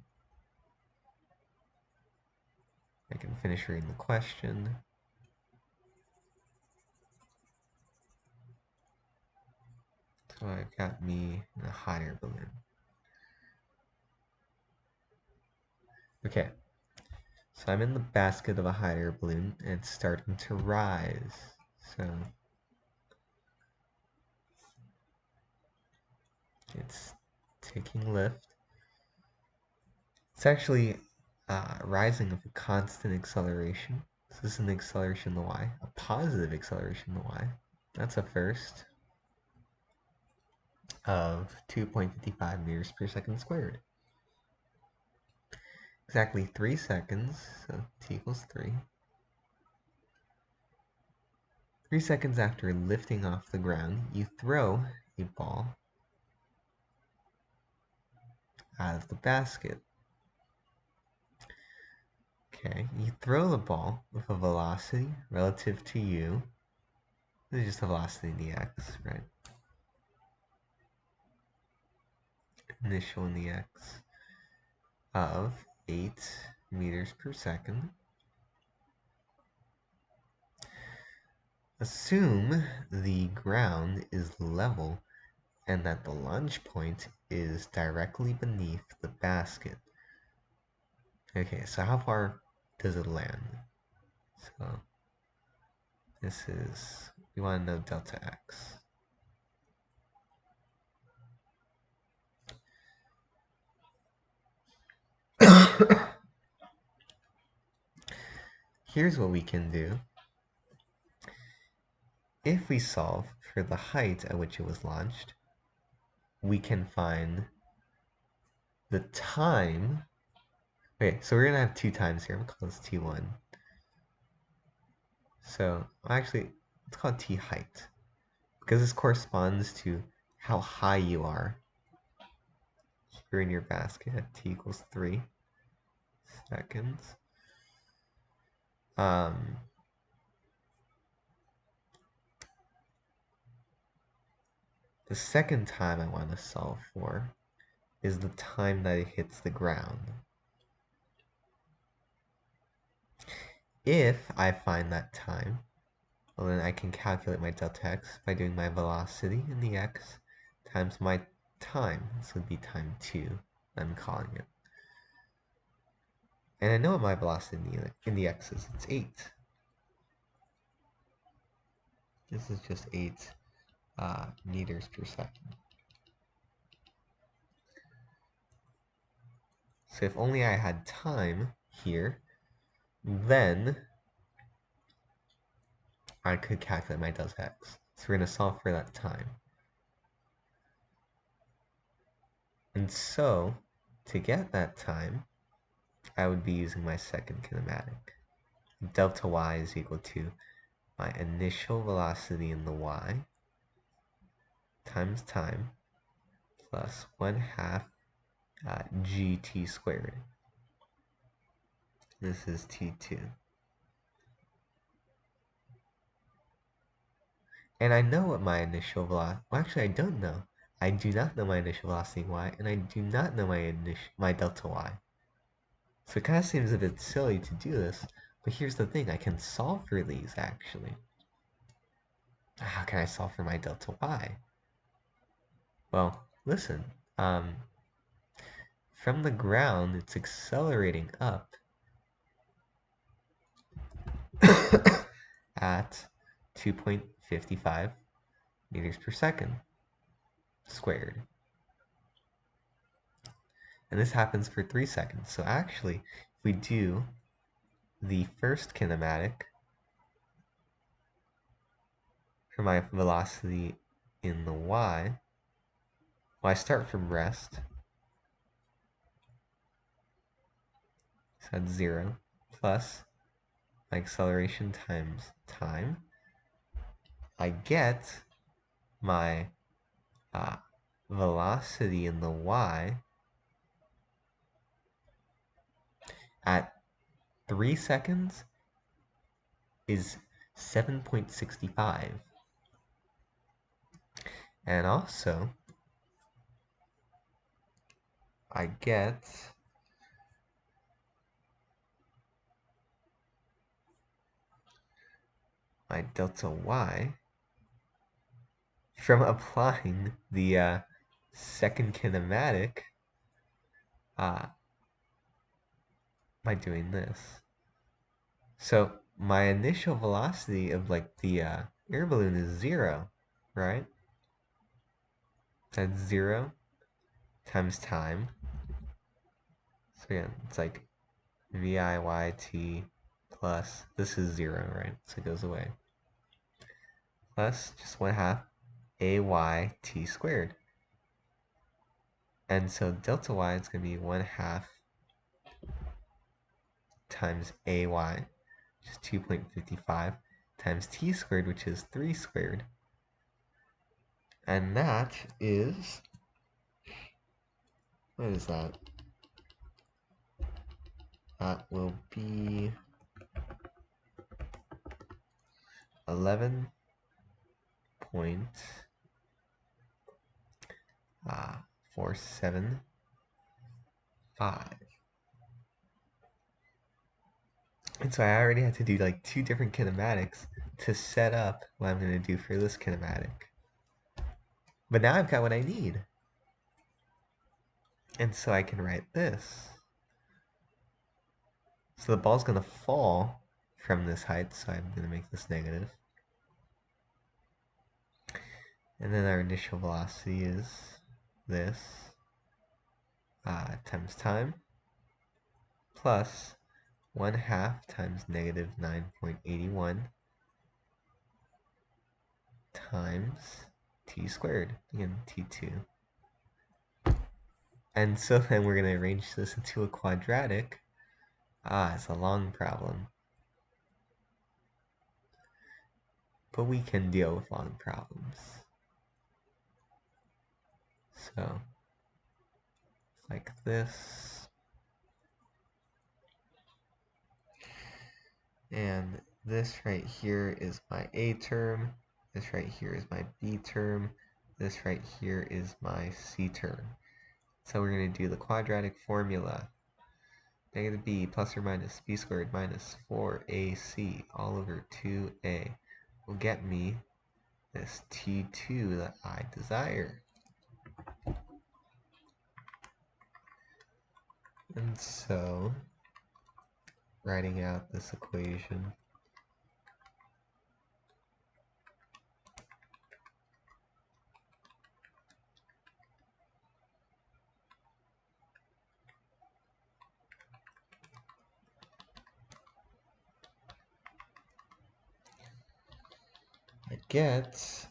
I can finish reading the question. So I've got me in a hot air balloon. Okay, so I'm in the basket of a hot air balloon and it's starting to rise. So it's taking lift. It's actually rising with a constant acceleration. So this is an acceleration in the y, a positive acceleration in the y. That's a first of 2.55 meters per second squared. Exactly 3 seconds, so t equals 3. 3 seconds after lifting off the ground, you throw a ball out of the basket. Okay, you throw the ball with a velocity relative to u. This is just the velocity in the x, right? Initial in the x of 8 meters per second. Assume the ground is level and that the launch point is directly beneath the basket. Okay, so how far does it land? So this is, we want to know delta x. Here's what we can do. If we solve for the height at which it was launched, we can find the time. Okay, so we're going to have two times here. I'm going to call this t1. So actually, let's call it t height, because this corresponds to how high you are here in your basket at t equals 3 seconds. The second time I want to solve for is the time that it hits the ground. If I find that time, well, then I can calculate my delta x by doing my velocity in the x times my time. This would be time 2, I'm calling it. And I know what my velocity in the x is. It's 8. This is just 8 meters per second. So if only I had time here, then I could calculate my delta x. So we're going to solve for that time. And so, to get that time, I would be using my second kinematic. Delta y is equal to my initial velocity in the y times time plus 1/2 gt squared. This is t2. And I know what my initial velocity, well, actually I don't know. I do not know my initial velocity y, and I do not know my delta y. So it kind of seems a bit silly to do this, but here's the thing, I can solve for these actually. How can I solve for my delta y? Well, listen, from the ground it's accelerating up at 2.55 meters per second squared. And this happens for 3 seconds. So actually, if we do the first kinematic for my velocity in the y, well, I start from rest, so that's 0, plus my acceleration times time. I get my velocity in the y at 3 seconds is 7.65. And also, I get my delta y from applying the second kinematic by doing this. So my initial velocity of like the air balloon is 0, right? That's 0 times time. So yeah, it's like VIYT plus, this is 0, right? So it goes away. Plus just 1/2 AYT squared. And so delta y is going to be 1/2 times AY, which is 2.55, times t squared, which is 3 squared. And that is, what is that? That will be 11.475. And so I already had to do like 2 different kinematics to set up what I'm going to do for this kinematic. But now I've got what I need. And so I can write this. So the ball's going to fall from this height, so I'm going to make this negative. And then our initial velocity is this times time plus 1/2 times negative 9.81 times t squared, again t2. And so then we're going to arrange this into a quadratic. It's a long problem. But we can deal with long problems. So, like this. And this right here is my A term. This right here is my B term. This right here is my C term. So we're going to do the quadratic formula. Negative b plus or minus b squared minus 4ac all over 2a will get me this t2 that I desire. And so, writing out this equation, I get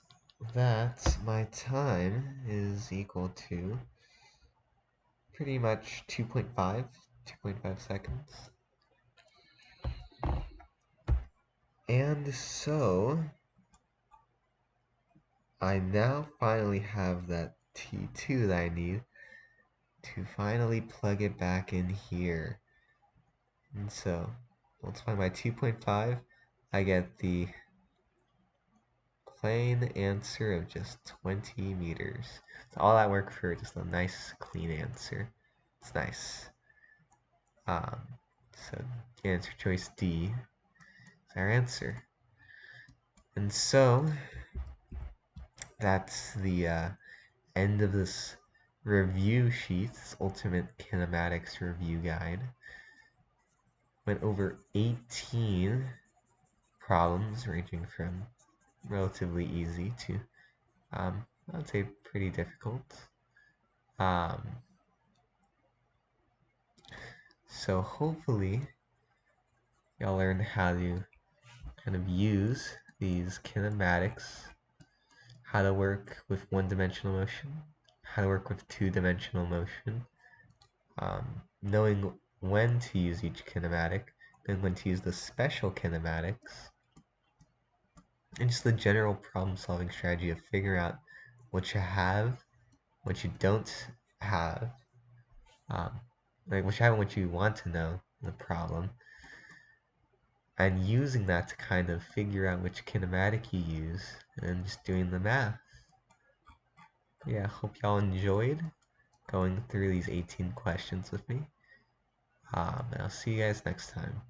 that my time is equal to pretty much 2.5 seconds. And so I now finally have that T2 that I need to finally plug it back in here. And so, multiply by 2.5, I get the plain answer of just 20 meters. So all that work for just a nice, clean answer. It's nice. So answer choice D is our answer. And so, that's the end of this review sheet, this Ultimate Kinematics Review Guide. Went over 18 problems ranging from relatively easy to, I would say, pretty difficult. So hopefully y'all learn how to kind of use these kinematics, how to work with one-dimensional motion, how to work with two-dimensional motion, knowing when to use each kinematic, and when to use the special kinematics, and just the general problem-solving strategy of figuring out what you have, what you don't have, like what you have and what you want to know in the problem, and using that to kind of figure out which kinematic you use, and then just doing the math. Yeah, hope y'all enjoyed going through these 18 questions with me. And I'll see you guys next time.